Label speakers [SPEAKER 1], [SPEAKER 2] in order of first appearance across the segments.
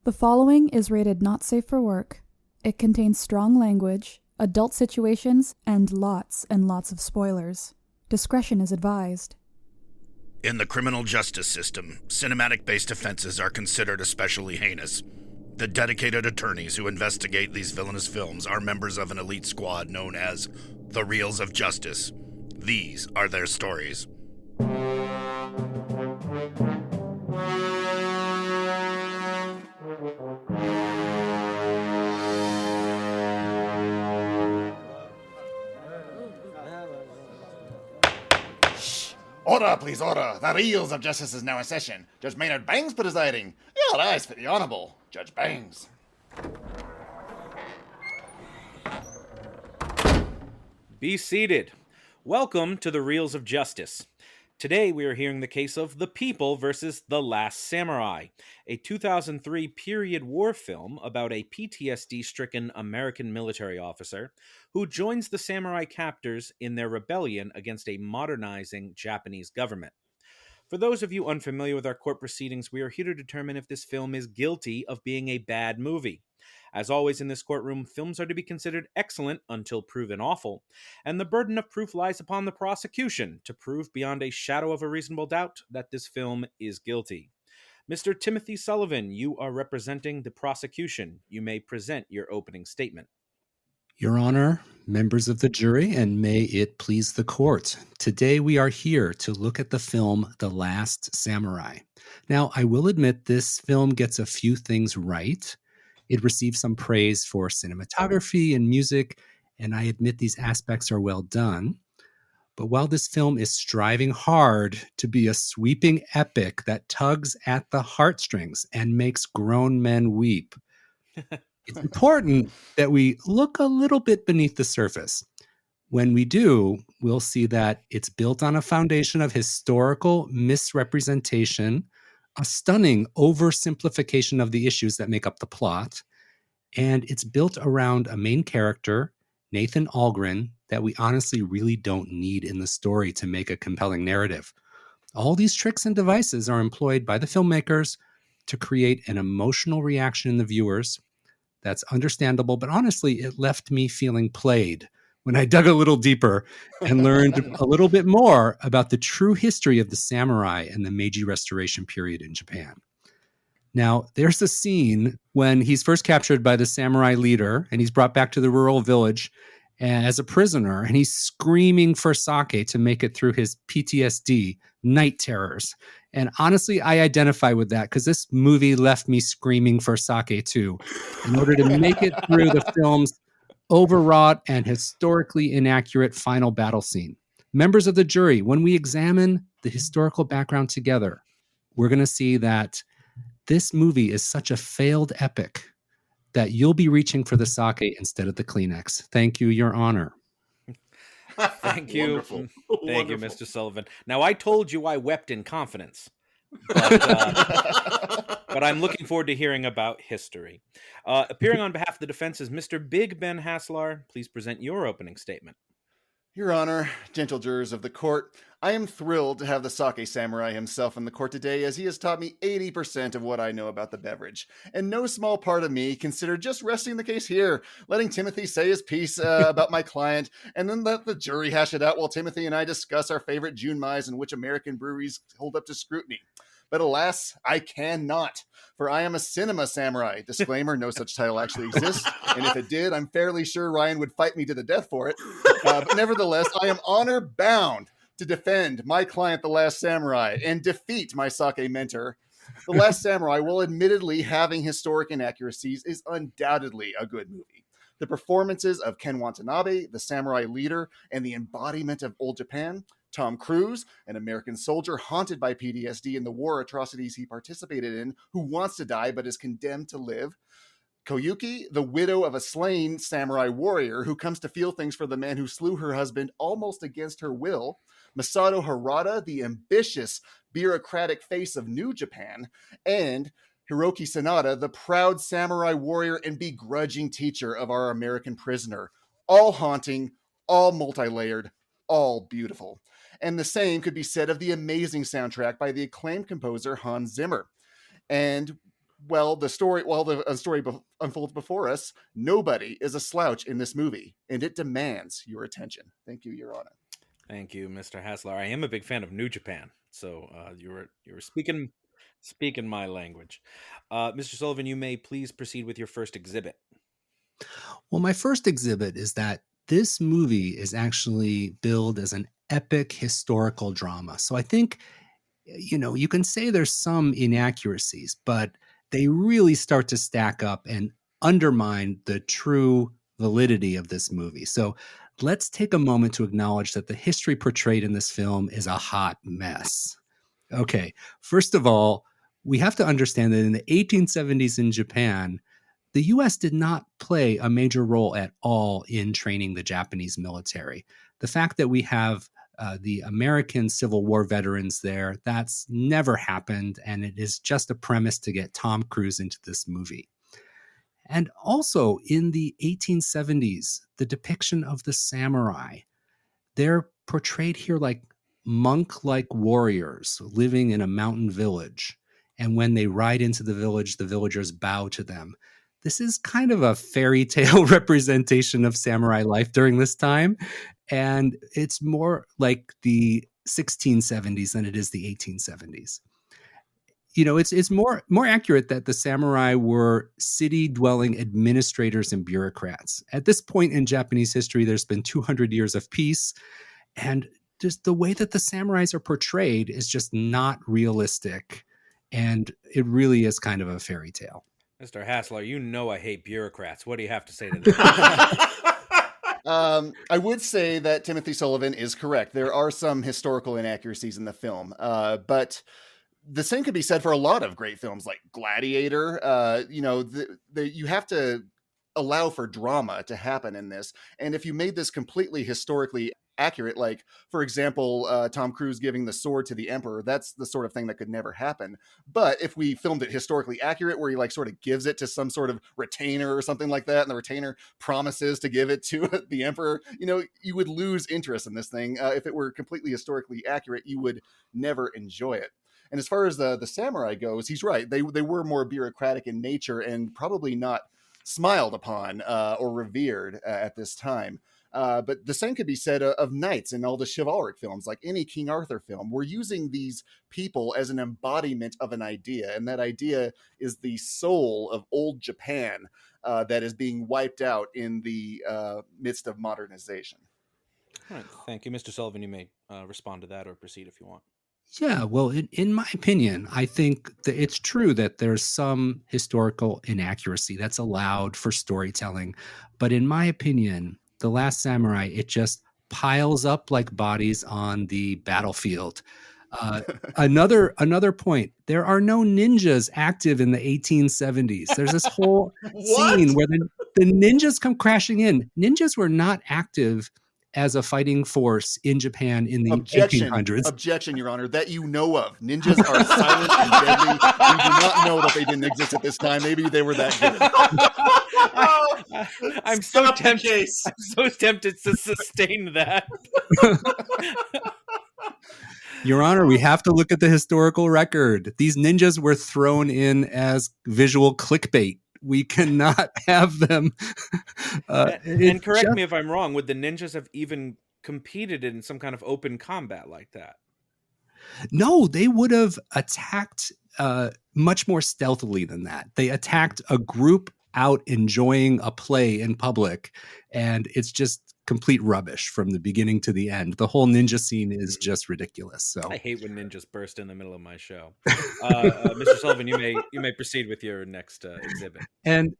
[SPEAKER 1] The following is rated not safe for work. It contains strong language, adult situations, and lots of spoilers. Discretion is advised.
[SPEAKER 2] In the criminal justice system, cinematic-based offenses are considered especially heinous. The dedicated attorneys who investigate these villainous films are members of an elite squad known as the Reels of Justice. These are their stories.
[SPEAKER 3] Order, please, order. The Reels of Justice is now in session. Judge Maynard Bangs presiding. Your eyes for the Honorable Judge Bangs.
[SPEAKER 4] Be seated. Welcome to the Reels of Justice. Today we are hearing the case of The People versus The Last Samurai, a 2003 period war film about a PTSD-stricken American military officer who joins the samurai captors in their rebellion against a modernizing Japanese government. For those of you unfamiliar with our court proceedings, we are here to determine if this film is guilty of being a bad movie. As always in this courtroom, films are to be considered excellent until proven awful, and the burden of proof lies upon the prosecution to prove beyond a shadow of a reasonable doubt that this film is guilty. Mr. Timothy Sullivan, you are representing the prosecution. You may present your opening statement.
[SPEAKER 5] Your Honor, members of the jury, and may it please the court. Today we are here to look at the film The Last Samurai. Now, I will admit this film gets a few things right. It received some praise for cinematography and music, and I admit these aspects are well done. But while this film is striving hard to be a sweeping epic that tugs at the heartstrings and makes grown men weep, it's important that we look a little bit beneath the surface. When we do, we'll see that it's built on a foundation of historical misrepresentation, a stunning oversimplification of the issues that make up the plot, and it's built around a main character, Nathan Algren, that we honestly really don't need in the story to make a compelling narrative. All these tricks and devices are employed by the filmmakers to create an emotional reaction in the viewers that's understandable, but honestly, it left me feeling played when I dug a little deeper and learned a little bit more about the true history of the samurai and the Meiji Restoration period in Japan. Now, there's a scene when he's first captured by the samurai leader and he's brought back to the rural village as a prisoner, and he's screaming for sake to make it through his PTSD night terrors. And honestly, I identify with that because this movie left me screaming for sake too, in order to make it through the film's overwrought and historically inaccurate final battle scene. Members of the jury, when we examine the historical background together, we're going to see that this movie is such a failed epic that you'll be reaching for the sake instead of the Kleenex. Thank you, Your Honor.
[SPEAKER 4] Thank you.
[SPEAKER 3] Wonderful.
[SPEAKER 4] Thank you, Mr. Sullivan. Now, I told you I wept in confidence, but I'm looking forward to hearing about history. Appearing on behalf of the defense is Mr. Big Ben Haslar. Please present your opening statement.
[SPEAKER 3] Your Honor, gentle jurors of the court, I am thrilled to have the sake samurai himself in the court today, as he has taught me 80% of what I know about the beverage. And no small part of me considered just resting the case here, letting Timothy say his piece about my client, and then let the jury hash it out while Timothy and I discuss our favorite junmais and which American breweries hold up to scrutiny. But alas, I cannot, for I am a cinema samurai. Disclaimer, no such title actually exists, and if it did, I'm fairly sure Ryan would fight me to the death for it. But nevertheless, I am honor-bound to defend my client, The Last Samurai, and defeat my sake mentor. The Last Samurai, while admittedly having historic inaccuracies, is undoubtedly a good movie. The performances of Ken Watanabe, the samurai leader, and the embodiment of old Japan, Tom Cruise, an American soldier haunted by PTSD in the war atrocities he participated in, who wants to die but is condemned to live. Koyuki, the widow of a slain samurai warrior who comes to feel things for the man who slew her husband almost against her will. Masato Harada, the ambitious, bureaucratic face of New Japan. And Hiroki Sanada, the proud samurai warrior and begrudging teacher of our American prisoner. All haunting, all multi-layered, all beautiful. And the same could be said of the amazing soundtrack by the acclaimed composer Hans Zimmer. And while the story unfolds before us, nobody is a slouch in this movie, and it demands your attention. Thank you, Your Honor.
[SPEAKER 4] Thank you, Mr. Haslar. I am a big fan of New Japan, so you were speaking my language. Mr. Sullivan, you may please proceed with your first exhibit.
[SPEAKER 5] Well, my first exhibit is that this movie is actually billed as an epic historical drama. So I think, you can say there's some inaccuracies, but they really start to stack up and undermine the true validity of this movie. So let's take a moment to acknowledge that the history portrayed in this film is a hot mess. Okay, first of all, we have to understand that in the 1870s in Japan, the US did not play a major role at all in training the Japanese military. The fact that we have the American Civil War veterans there, that's never happened, and it is just a premise to get Tom Cruise into this movie. And also in the 1870s, the depiction of the samurai, they're portrayed here like monk-like warriors living in a mountain village. And when they ride into the village, the villagers bow to them. This is kind of a fairy tale representation of samurai life during this time. And it's more like the 1670s than it is the 1870s. It's more accurate that the samurai were city-dwelling administrators and bureaucrats. At this point in Japanese history, there's been 200 years of peace, and just the way that the samurais are portrayed is just not realistic, and it really is kind of a fairy tale.
[SPEAKER 4] Mr. Haslar, I hate bureaucrats. What do you have to say to that?
[SPEAKER 3] I would say that Timothy Sullivan is correct. There are some historical inaccuracies in the film, but the same could be said for a lot of great films like Gladiator. You have to allow for drama to happen in this. And if you made this completely historically accurate, like, for example, Tom Cruise giving the sword to the emperor, that's the sort of thing that could never happen. But if we filmed it historically accurate, where he like sort of gives it to some sort of retainer or something like that, and the retainer promises to give it to the emperor, you would lose interest in this thing. If it were completely historically accurate, you would never enjoy it. And as far as the samurai goes, he's right. They were more bureaucratic in nature and probably not smiled upon or revered at this time. But the same could be said of knights in all the chivalric films, like any King Arthur film. We're using these people as an embodiment of an idea, and that idea is the soul of old Japan that is being wiped out in the midst of modernization.
[SPEAKER 4] All right, thank you. Mr. Sullivan, you may respond to that or proceed if you want.
[SPEAKER 5] Yeah, well, in my opinion, I think that it's true that there's some historical inaccuracy that's allowed for storytelling. But in my opinion, The Last Samurai, it just piles up like bodies on the battlefield. Another point, there are no ninjas active in the 1870s. There's this whole scene where the ninjas come crashing in. Ninjas were not active as a fighting force in Japan in the 1800s.
[SPEAKER 3] Objection, Your Honor, that you know of. Ninjas are silent and deadly. We do not know that they didn't exist at this time. Maybe they were that
[SPEAKER 4] good. I'm so tempted to sustain that.
[SPEAKER 5] Your Honor, we have to look at the historical record. These ninjas were thrown in as visual clickbait. We cannot have them.
[SPEAKER 4] And correct me if I'm wrong, would the ninjas have even competed in some kind of open combat like that?
[SPEAKER 5] No, they would have attacked much more stealthily than that. They attacked a group out enjoying a play in public, and it's just complete rubbish from the beginning to the end. The whole ninja scene is just ridiculous. So
[SPEAKER 4] I hate when ninjas burst in the middle of my show. Mr. Sullivan, you may proceed with your next exhibit.
[SPEAKER 5] And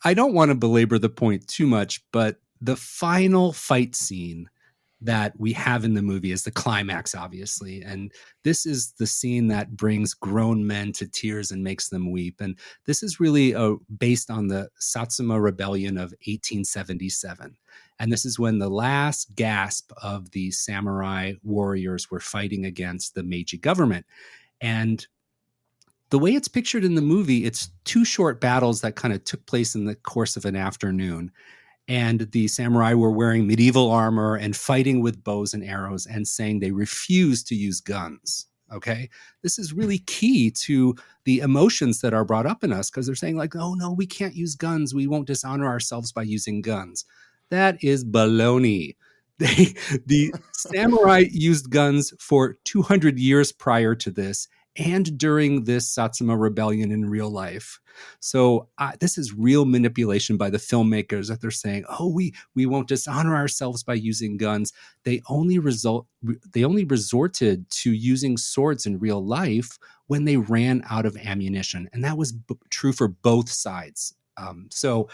[SPEAKER 5] I don't want to belabor the point too much, but the final fight scene that we have in the movie is the climax, obviously. And this is the scene that brings grown men to tears and makes them weep. And this is really based on the Satsuma Rebellion of 1877. And this is when the last gasp of the samurai warriors were fighting against the Meiji government. And the way it's pictured in the movie, it's two short battles that kind of took place in the course of an afternoon. And the samurai were wearing medieval armor and fighting with bows and arrows and saying they refused to use guns. Okay. This is really key to the emotions that are brought up in us, because they're saying like, oh no, we can't use guns. We won't dishonor ourselves by using guns. That is baloney. The samurai used guns for 200 years prior to this and during this Satsuma rebellion in real life. So this is real manipulation by the filmmakers, that they're saying, oh, we won't dishonor ourselves by using guns. They only resorted to using swords in real life when they ran out of ammunition. And that was true for both sides. So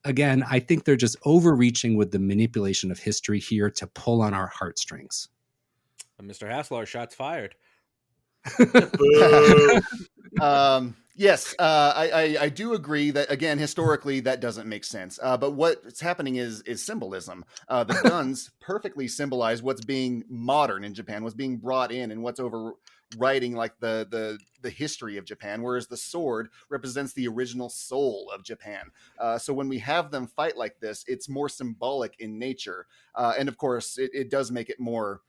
[SPEAKER 5] again, I think they're just overreaching with the manipulation of history here to pull on our heartstrings.
[SPEAKER 4] Mr. Haslar, shots fired.
[SPEAKER 3] Yes, I do agree that, again, historically that doesn't make sense. But what's happening is symbolism. The guns perfectly symbolize what's being modern in Japan, what's being brought in, and what's overwriting like the history of Japan, whereas the sword represents the original soul of Japan. So when we have them fight like this, it's more symbolic in nature, and of course it does make it more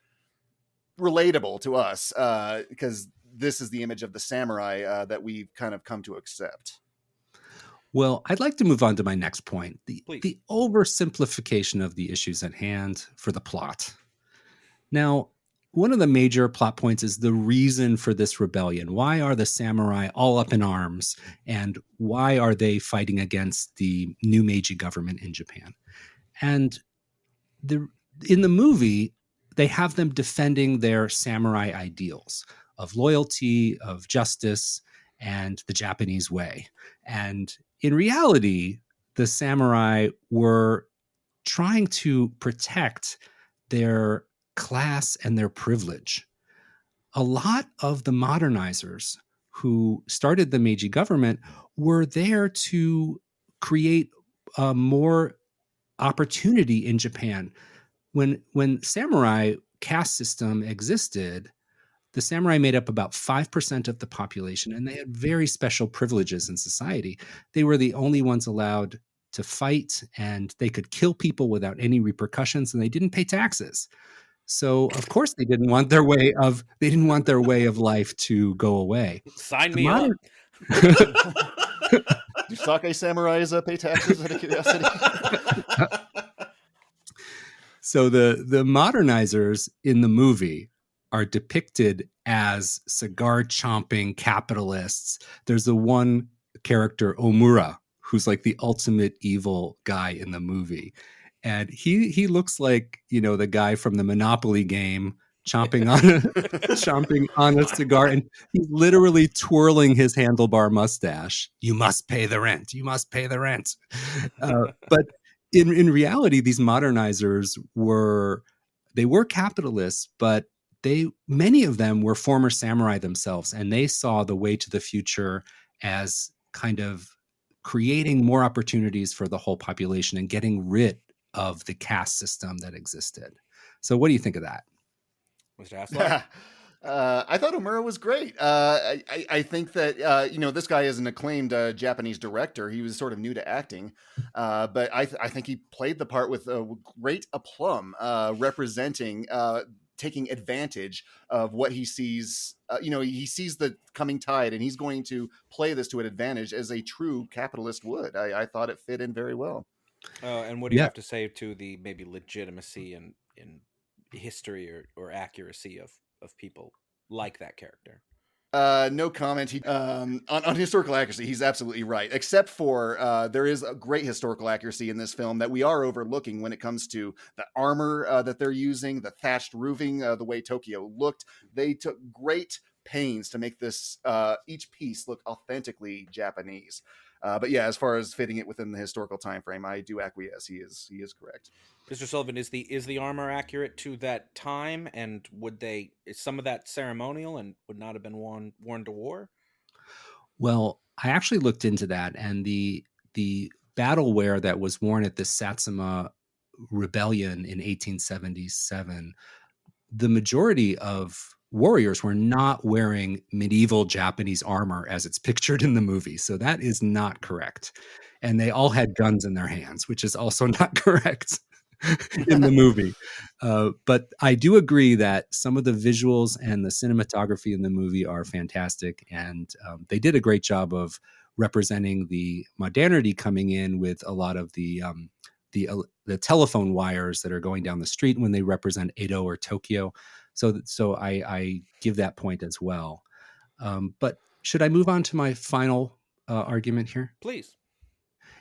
[SPEAKER 3] relatable to us, because this is the image of the samurai that we've kind of come to accept.
[SPEAKER 5] Well, I'd like to move on to my next point, the oversimplification of the issues at hand for the plot. Now, one of the major plot points is the reason for this rebellion. Why are the samurai all up in arms, and why are they fighting against the new Meiji government in Japan? And in the movie, they have them defending their samurai ideals of loyalty, of justice, and the Japanese way. And in reality, the samurai were trying to protect their class and their privilege. A lot of the modernizers who started the Meiji government were there to create more opportunity in Japan. When samurai caste system existed, the samurai made up about 5% of the population, and they had very special privileges in society. They were the only ones allowed to fight, and they could kill people without any repercussions, and they didn't pay taxes. So of course they didn't want their way of life to go away.
[SPEAKER 4] Sign me up.
[SPEAKER 3] Do sake samurais pay taxes, out of curiosity?
[SPEAKER 5] So the modernizers in the movie are depicted as cigar chomping capitalists. There's the one character, Omura, who's like the ultimate evil guy in the movie. And he looks like, the guy from the Monopoly game chomping on a cigar, and he's literally twirling his handlebar mustache. You must pay the rent. You must pay the rent. But in reality, these modernizers were capitalists, but many of them were former samurai themselves, and they saw the way to the future as kind of creating more opportunities for the whole population and getting rid of the caste system that existed. So what do you think of that?
[SPEAKER 4] Mr. Haslar?
[SPEAKER 3] I thought Omura was great. I think that, this guy is an acclaimed Japanese director. He was sort of new to acting, but I think he played the part with great aplomb, representing, taking advantage of what he sees. He sees the coming tide, and he's going to play this to an advantage as a true capitalist would. I thought it fit in very well.
[SPEAKER 4] And what do you have to say to the maybe legitimacy and in history or accuracy of people like that character?
[SPEAKER 3] No comment. On historical accuracy, he's absolutely right. Except for there is a great historical accuracy in this film that we are overlooking when it comes to the armor that they're using, the thatched roofing, the way Tokyo looked. They took great pains to make this each piece look authentically Japanese. But yeah, as far as fitting it within the historical time frame, I do acquiesce. He is correct.
[SPEAKER 4] Mr. Sullivan, is the armor accurate to that time, and is some of that ceremonial and would not have been worn to war?
[SPEAKER 5] Well, I actually looked into that, and the battle wear that was worn at the Satsuma rebellion in 1877, the majority of warriors were not wearing medieval Japanese armor as it's pictured in the movie. So that is not correct. And they all had guns in their hands, which is also not correct. in the movie. But I do agree that some of the visuals and the cinematography in the movie are fantastic, and they did a great job of representing the modernity coming in with a lot of the telephone wires that are going down the street when they represent Edo or Tokyo. So I give that point as well. But should I move on to my final argument here?
[SPEAKER 4] Please.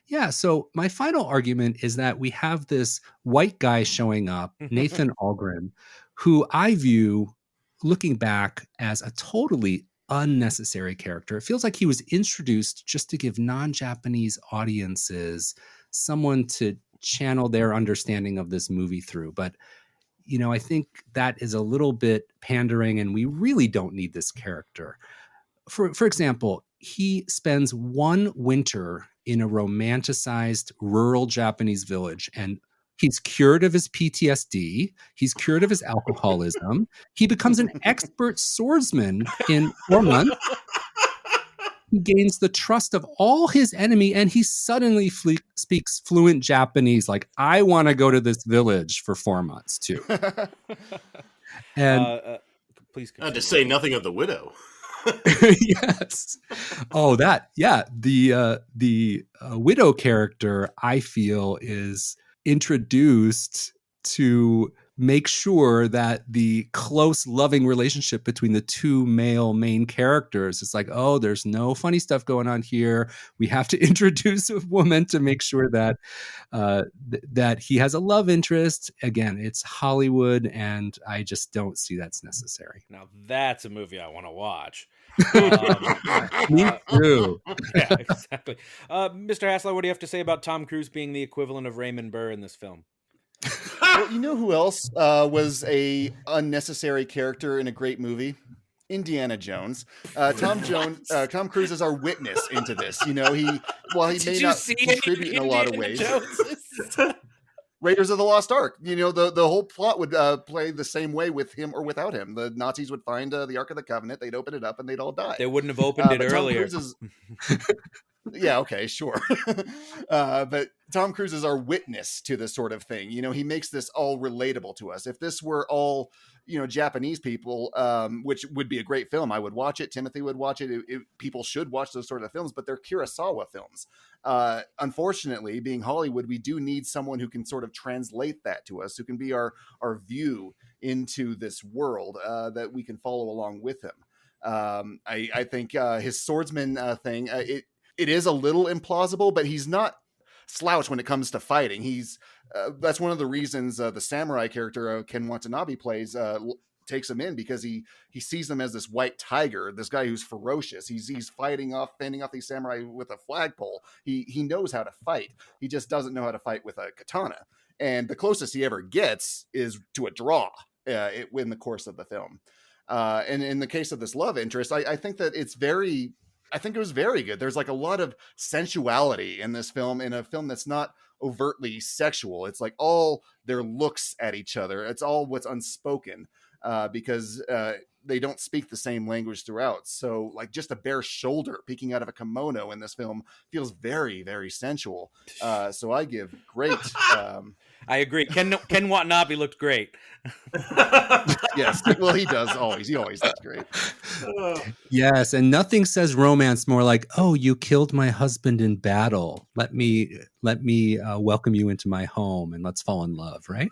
[SPEAKER 5] Yeah, so my final argument is that we have this white guy showing up, Nathan Algren, who I view, looking back, as a totally unnecessary character. It feels like he was introduced just to give non-Japanese audiences someone to channel their understanding of this movie through. But, I think that is a little bit pandering, and we really don't need this character. For example, he spends one winter in a romanticized rural Japanese village, and he's cured of his PTSD. He's cured of his alcoholism. He becomes an expert swordsman in 4 months. He gains the trust of all his enemy, and he suddenly speaks fluent Japanese. Like, I want to go to this village for 4 months too. And
[SPEAKER 4] please continue.
[SPEAKER 6] To say nothing of the widow.
[SPEAKER 5] Yes. Oh, the widow character, I feel, is introduced to make sure that the close, loving relationship between the two male main characters is like, oh, there's no funny stuff going on here. We have to introduce a woman to make sure that that he has a love interest. Again, it's Hollywood, and I just don't see that's necessary.
[SPEAKER 4] Now that's a movie I want to watch.
[SPEAKER 5] Me too.
[SPEAKER 4] Yeah, exactly. Mr. Haslar, what do you have to say about Tom Cruise being the equivalent of Raymond Burr in this film?
[SPEAKER 3] Well, you know who else was a unnecessary character in a great movie? Indiana Jones. Tom Cruise is our witness into this. He may not contribute in a lot of ways. Raiders of the Lost Ark. The whole plot would play the same way with him or without him. The Nazis would find the Ark of the Covenant, they'd open it up, and they'd all die.
[SPEAKER 4] They wouldn't have opened it earlier.
[SPEAKER 3] Yeah, okay, sure. But Tom Cruise is our witness to this sort of thing. He makes this all relatable to us. If this were all, Japanese people, which would be a great film, I would watch it. Timothy would watch it. People should watch those sort of films, but they're Kurosawa films. Unfortunately, being Hollywood, we do need someone who can sort of translate that to us, who can be our view into this world that we can follow along with him. I think his swordsman thing, it is a little implausible, but he's not slouch when it comes to fighting. He's that's one of the reasons the samurai character Ken Watanabe plays takes him in, because he sees them as this white tiger, this guy who's ferocious. He's fending off these samurai with a flagpole. He knows how to fight. He just doesn't know how to fight with a katana. And the closest he ever gets is to a draw in the course of the film. And in the case of this love interest, I think that I think it was very good. There's like a lot of sensuality in this film, in a film that's not overtly sexual. It's like all their looks at each other. It's all what's unspoken because they don't speak the same language throughout. So like just a bare shoulder peeking out of a kimono in this film feels very, very sensual. So I give great.
[SPEAKER 4] I agree. Ken Watanabe looked great.
[SPEAKER 3] Yes. Well, he does always. He always does great.
[SPEAKER 5] Yes, and nothing says romance more like, "Oh, you killed my husband in battle. Let me welcome you into my home and let's fall in love." Right?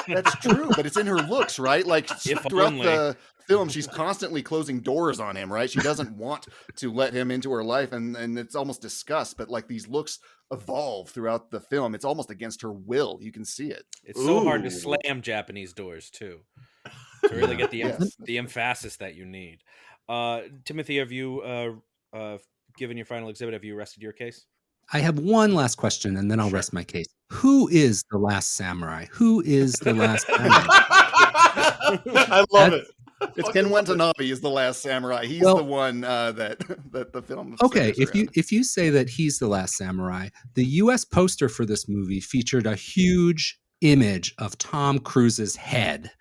[SPEAKER 3] That's true, but it's in her looks, right? Like throughout
[SPEAKER 4] only.
[SPEAKER 3] the film, she's constantly closing doors on him, right? She doesn't want to let him into her life, and it's almost disgust. But like these looks evolve throughout the film. It's almost against her will. You can see it.
[SPEAKER 4] It's so hard to slam Japanese doors too, to really get the emphasis that you need. Timothy, have you given your final exhibit? Have you rested your case?
[SPEAKER 5] I have one last question, and then I'll rest my case. Who is the last samurai? Who is the last samurai?
[SPEAKER 6] I love it.
[SPEAKER 3] It's Ken Watanabe is the last samurai. He's the one that the film.
[SPEAKER 5] Okay, if you say that he's the last samurai, the U.S. poster for this movie featured a huge image of Tom Cruise's head,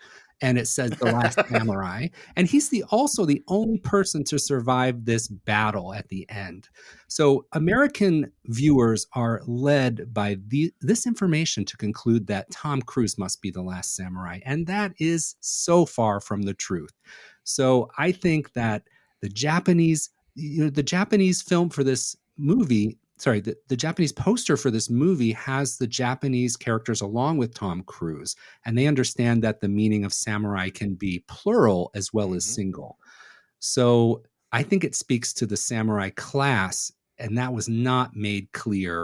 [SPEAKER 5] and it says The Last Samurai. And he's also the only person to survive this battle at the end. So American viewers are led by this information to conclude that Tom Cruise must be the last samurai. And that is so far from the truth. So I think that the Japanese film for this movie, the Japanese poster for this movie has the Japanese characters along with Tom Cruise, and they understand that the meaning of samurai can be plural as well as single. So I think it speaks to the samurai class, and that was not made clear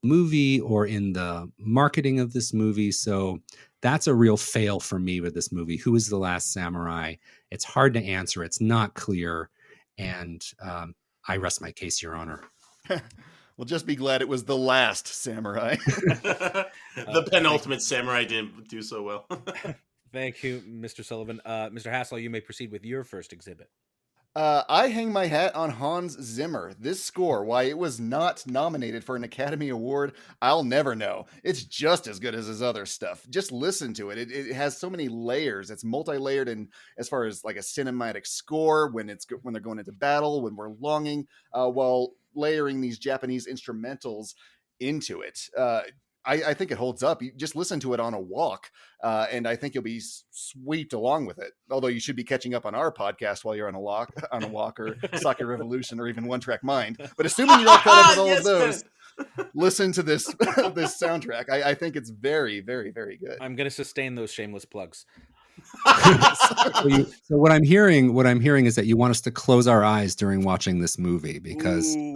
[SPEAKER 5] in the movie or in the marketing of this movie. So that's a real fail for me with this movie. Who is the last samurai? It's hard to answer. It's not clear. And I rest my case, Your Honor.
[SPEAKER 3] We'll just be glad it was the last samurai.
[SPEAKER 6] The penultimate samurai didn't do so well.
[SPEAKER 4] Thank you, Mr. Sullivan. Mr. Haslar, you may proceed with your first exhibit.
[SPEAKER 3] I hang my hat on Hans Zimmer. This score, why it was not nominated for an Academy Award, I'll never know. It's just as good as his other stuff. Just listen to it. It has so many layers. It's multi-layered, and as far as like a cinematic score, when they're going into battle, when we're longing, while layering these Japanese instrumentals into it. I think it holds up. You just listen to it on a walk, and I think you'll be swept along with it. Although you should be catching up on our podcast while you're on a walk, or Soccer Revolution, or even One Track Mind. But assuming you're all caught up with all of those, listen to this this soundtrack. I think it's very, very, very good.
[SPEAKER 4] I'm going to sustain those shameless plugs.
[SPEAKER 5] So what I'm hearing is that you want us to close our eyes during watching this movie because
[SPEAKER 3] no,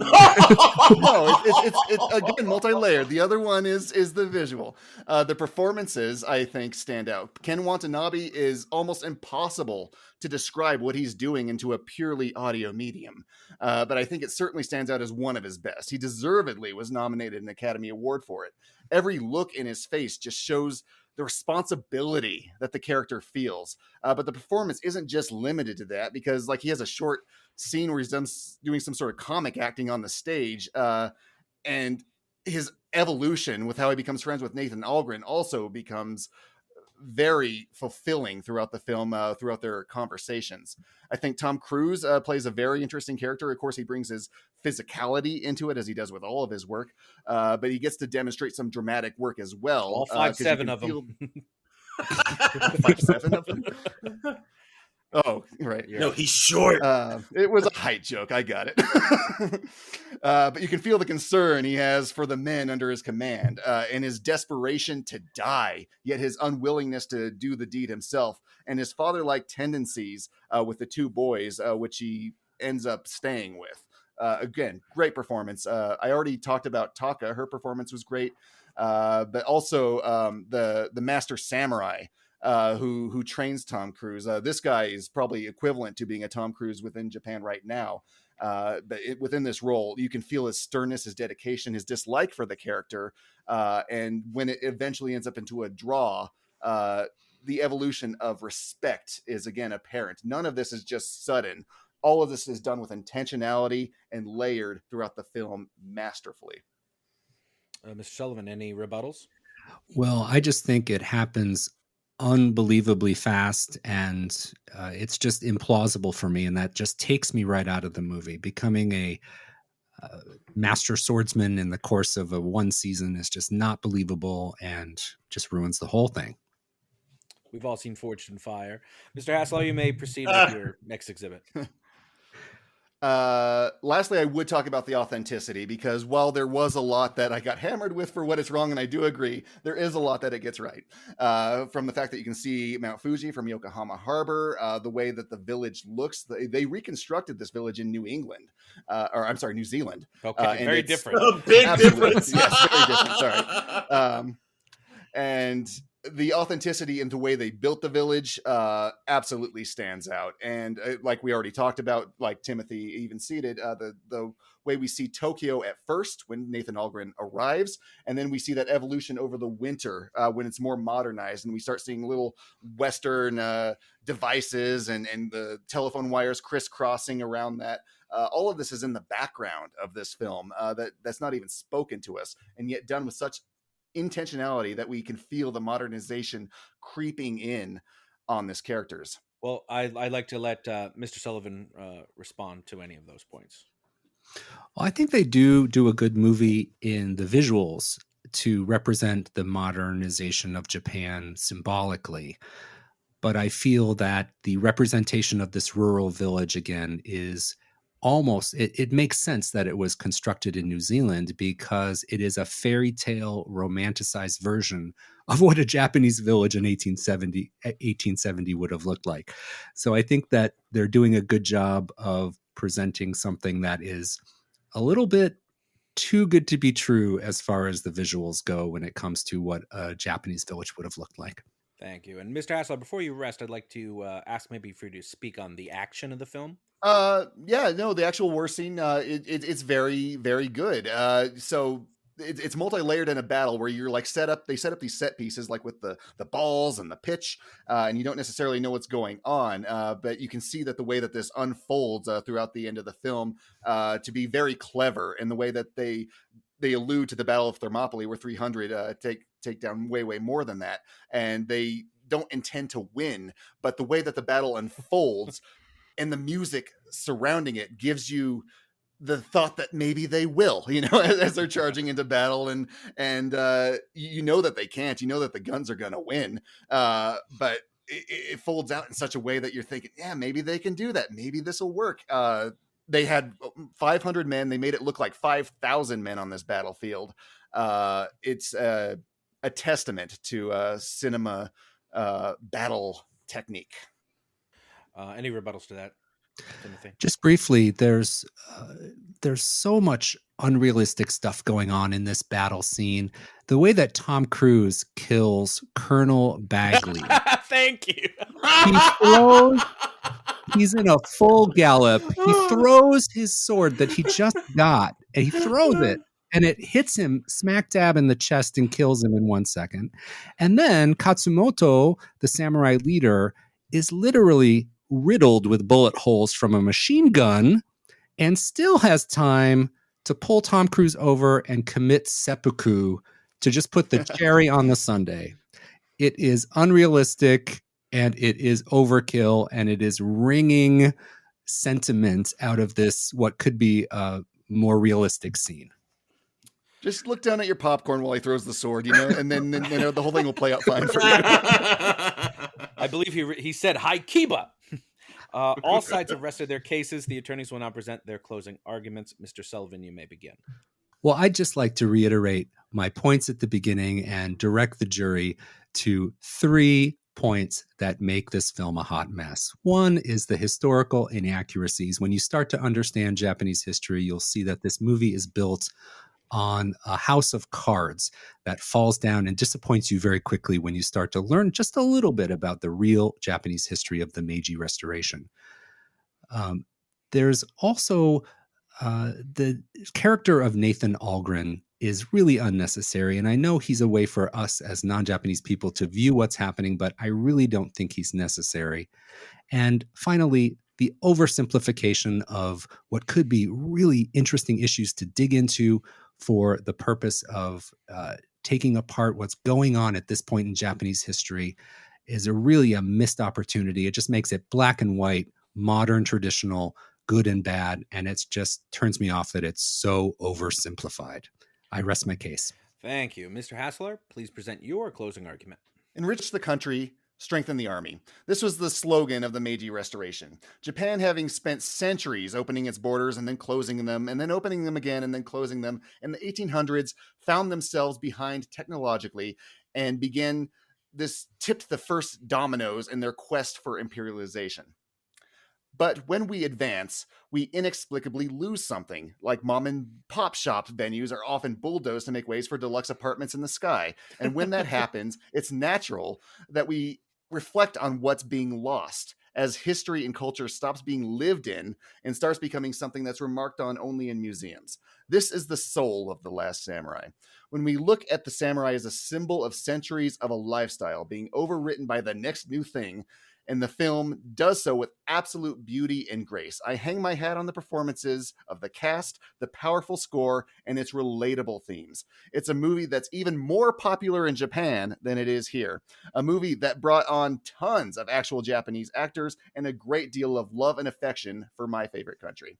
[SPEAKER 3] it's again multi-layered. The other one is the visual. The performances, I think, stand out. Ken Watanabe is almost impossible to describe what he's doing into a purely audio medium, but I think it certainly stands out as one of his best. He deservedly was nominated an Academy Award for it. Every look in his face just shows the responsibility that the character feels. But the performance isn't just limited to that, because like he has a short scene where he's doing some sort of comic acting on the stage. And his evolution with how he becomes friends with Nathan Algren also becomes very fulfilling throughout the film, throughout their conversations. I think Tom Cruise plays a very interesting character. Of course, he brings his physicality into it, as he does with all of his work, but he gets to demonstrate some dramatic work as well.
[SPEAKER 4] All 5'7" of them.
[SPEAKER 3] 5'7" of them. Oh, right.
[SPEAKER 6] Yeah. No, he's short.
[SPEAKER 3] It was a height joke. I got it. But you can feel the concern he has for the men under his command, and his desperation to die, yet his unwillingness to do the deed himself, and his father-like tendencies with the two boys, which he ends up staying with. Again, great performance. I already talked about Taka. Her performance was great. But also the master samurai, who trains Tom Cruise. This guy is probably equivalent to being a Tom Cruise within Japan right now. But within this role, you can feel his sternness, his dedication, his dislike for the character. And when it eventually ends up into a draw, the evolution of respect is again apparent. None of this is just sudden. All of this is done with intentionality and layered throughout the film masterfully.
[SPEAKER 4] Mr. Sullivan, any rebuttals?
[SPEAKER 5] Well, I just think it happens unbelievably fast, and it's just implausible for me, and that just takes me right out of the movie. Becoming a master swordsman in the course of one season is just not believable and just ruins the whole thing.
[SPEAKER 4] We've all seen Forged in Fire. Mr. Haslar, you may proceed with your next exhibit.
[SPEAKER 3] Lastly, I would talk about the authenticity, because while there was a lot that I got hammered with for what it's wrong, and I do agree, there is a lot that it gets right. From the fact that you can see Mount Fuji from Yokohama Harbor, the way that the village looks, they reconstructed this village in New Zealand.
[SPEAKER 4] Okay, very different.
[SPEAKER 6] A big difference.
[SPEAKER 3] Yes, very different. Sorry. And the authenticity in the way they built the village absolutely stands out. And like we already talked about, like Timothy even seated, the way we see Tokyo at first when Nathan Algren arrives, and then we see that evolution over the winter when it's more modernized, and we start seeing little Western devices and the telephone wires crisscrossing around that. All of this is in the background of this film that's not even spoken to us, and yet done with such intentionality that we can feel the modernization creeping in. on this characters.
[SPEAKER 4] Well, I'd like to let Mr. Sullivan respond to any of those points.
[SPEAKER 5] Well, I think they do a good movie in the visuals to represent the modernization of Japan symbolically. But I feel that the representation of this rural village again is almost, it makes sense that it was constructed in New Zealand because it is a fairy tale romanticized version of what a Japanese village in 1870 would have looked like. So I think that they're doing a good job of presenting something that is a little bit too good to be true as far as the visuals go when it comes to what a Japanese village would have looked like.
[SPEAKER 4] Thank you. And Mr. Haslar, before you rest, I'd like to ask maybe for you to speak on the action of the film.
[SPEAKER 3] The actual war scene, it's very, very good. So it's multi-layered in a battle where you're like they set up these set pieces like with the balls and the pitch, and you don't necessarily know what's going on, but you can see that the way that this unfolds throughout the end of the film to be very clever in the way that they allude to the Battle of Thermopylae where 300 take down way more than that, and they don't intend to win, but the way that the battle unfolds and the music surrounding it gives you the thought that maybe they will, as they're charging into battle, and you know that they can't, you know that the guns are going to win, but it folds out in such a way that you're thinking, yeah, maybe they can do that. Maybe this will work. They had 500 men. They made it look like 5,000 men on this battlefield. It's a testament to cinema battle technique.
[SPEAKER 4] Any rebuttals to that, Timothy?
[SPEAKER 5] Just briefly, there's so much unrealistic stuff going on in this battle scene. The way that Tom Cruise kills Colonel Bagley.
[SPEAKER 4] Thank you.
[SPEAKER 5] He's in a full gallop. He throws his sword that he just got, and he throws it, and it hits him smack dab in the chest and kills him in 1 second. And then Katsumoto, the samurai leader, is literally riddled with bullet holes from a machine gun and still has time to pull Tom Cruise over and commit seppuku to just put the cherry on the sundae. It is unrealistic and it is overkill and it is wringing sentiment out of this, what could be a more realistic scene.
[SPEAKER 3] Just look down at your popcorn while he throws the sword, and then the whole thing will play out fine for you.
[SPEAKER 4] I believe he said "Hi Kiba." All sides have rested their cases. The attorneys will now present their closing arguments. Mr. Sullivan, you may begin.
[SPEAKER 5] Well, I'd just like to reiterate my points at the beginning and direct the jury to 3 points that make this film a hot mess. One is the historical inaccuracies. When you start to understand Japanese history, you'll see that this movie is built on a house of cards that falls down and disappoints you very quickly when you start to learn just a little bit about the real Japanese history of the Meiji Restoration. There's also the character of Nathan Algren is really unnecessary, and I know he's a way for us as non-Japanese people to view what's happening, but I really don't think he's necessary. And finally, the oversimplification of what could be really interesting issues to dig into for the purpose of taking apart what's going on at this point in Japanese history is really a missed opportunity. It just makes it black and white, modern, traditional, good and bad, and it just turns me off that it's so oversimplified. I rest my case.
[SPEAKER 4] Thank you. Mr. Haslar, please present your closing argument.
[SPEAKER 3] Enrich the country, strengthen the army. This was the slogan of the Meiji Restoration. Japan, having spent centuries opening its borders and then closing them, and then opening them again and then closing them, in the 1800s found themselves behind technologically and tipped the first dominoes in their quest for imperialization. But when we advance, we inexplicably lose something, like mom and pop shop venues are often bulldozed to make ways for deluxe apartments in the sky. And when that happens, it's natural that we reflect on what's being lost as history and culture stops being lived in and starts becoming something that's remarked on only in museums. This is the soul of The Last Samurai. When we look at the samurai as a symbol of centuries of a lifestyle being overwritten by the next new thing, and the film does so with absolute beauty and grace. I hang my hat on the performances of the cast, the powerful score, and its relatable themes. It's a movie that's even more popular in Japan than it is here. A movie that brought on tons of actual Japanese actors and a great deal of love and affection for my favorite country.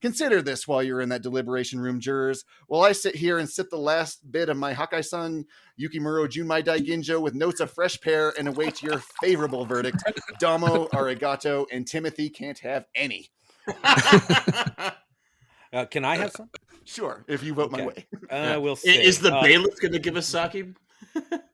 [SPEAKER 3] Consider this while you're in that deliberation room, jurors, while I sit here and sip the last bit of my Hakai-san Yukimuro Junmai Daiginjo with notes of fresh pear and await your favorable verdict. Damo, arigato, and Timothy can't have any.
[SPEAKER 4] Can I have some?
[SPEAKER 3] Sure, if you vote my way.
[SPEAKER 4] We'll see.
[SPEAKER 6] Is the bailiff going to give us sake?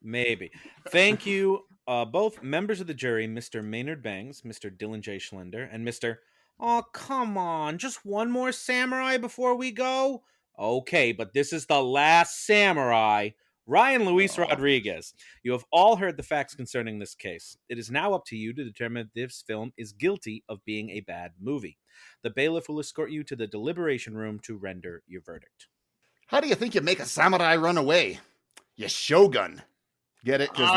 [SPEAKER 4] Maybe. Thank you, both members of the jury, Mr. Maynard Bangs, Mr. Dylan J. Schlender, and Mr. Oh, come on. Just one more samurai before we go? Okay, but this is the last samurai. Ryan Luis Rodriguez. You have all heard the facts concerning this case. It is now up to you to determine if this film is guilty of being a bad movie. The bailiff will escort you to the deliberation room to render your verdict.
[SPEAKER 3] How do you think you make a samurai run away? You shogun. Get it? Because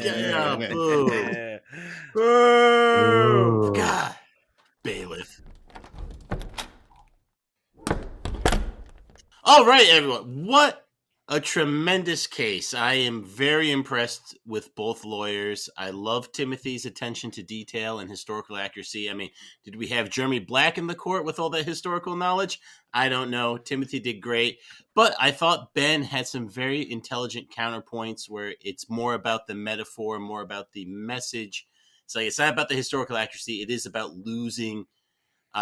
[SPEAKER 3] they shoguns.
[SPEAKER 6] Boo. Boo. God. Bailiff. All right, everyone. What a tremendous case. I am very impressed with both lawyers. I love Timothy's attention to detail and historical accuracy. I mean, did we have Jeremy Black in the court with all that historical knowledge? I don't know. Timothy did great. But I thought Ben had some very intelligent counterpoints where it's more about the metaphor, more about the message. It's like, it's not about the historical accuracy. It is about losing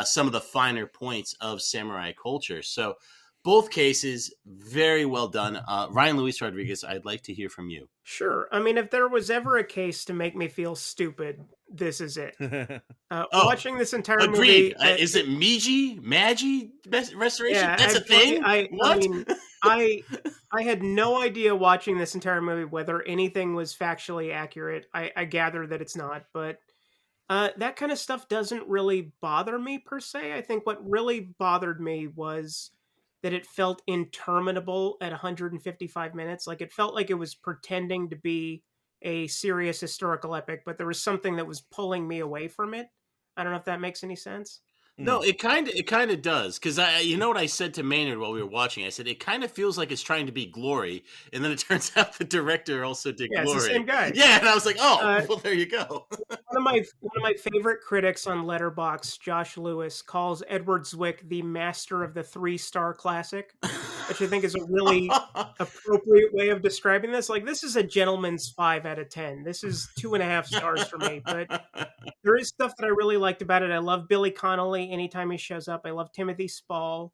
[SPEAKER 6] some of the finer points of samurai culture. So both cases, very well done. Ryan Luis Rodriguez, I'd like to hear from you.
[SPEAKER 7] Sure. I mean, if there was ever a case to make me feel stupid, this is it. Watching this entire movie...
[SPEAKER 6] Is it Magi restoration?
[SPEAKER 7] Yeah,
[SPEAKER 6] that's a thing?
[SPEAKER 7] I had no idea watching this entire movie whether anything was factually accurate. I gather that it's not, but that kind of stuff doesn't really bother me per se. I think what really bothered me was that it felt interminable at 155 minutes. Like, it felt like it was pretending to be a serious historical epic, but there was something that was pulling me away from it. I don't know if that makes any sense.
[SPEAKER 6] No, it kind of does, because you know what I said to Maynard while we were watching? I said it kind of feels like it's trying to be Glory, and then it turns out the director also did Glory.
[SPEAKER 7] It's the same guy.
[SPEAKER 6] Yeah, and I was like, well, there you go.
[SPEAKER 7] one of my favorite critics on Letterboxd, Josh Lewis, calls Edward Zwick the master of the 3-star classic, which I think is a really appropriate way of describing this. Like, this is a gentleman's 5 out of 10. This is 2.5 stars for me, but there is stuff that I really liked about it. I love Billy Connolly anytime he shows up. I love Timothy Spall.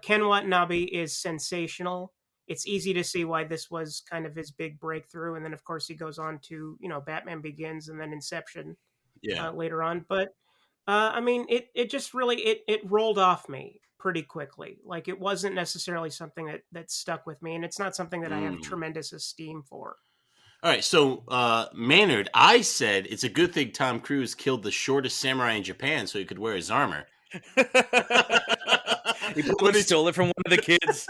[SPEAKER 7] Ken Watanabe is sensational. It's easy to see why this was kind of his big breakthrough. And then, of course, he goes on to, Batman Begins and then Inception later on. But, I mean, it just really, it rolled off me pretty quickly. Like, it wasn't necessarily something that stuck with me. And it's not something that I have tremendous esteem for.
[SPEAKER 6] All right, so Maynard, I said it's a good thing Tom Cruise killed the shortest samurai in Japan so he could wear his armor.
[SPEAKER 4] He probably stole it from one of the kids.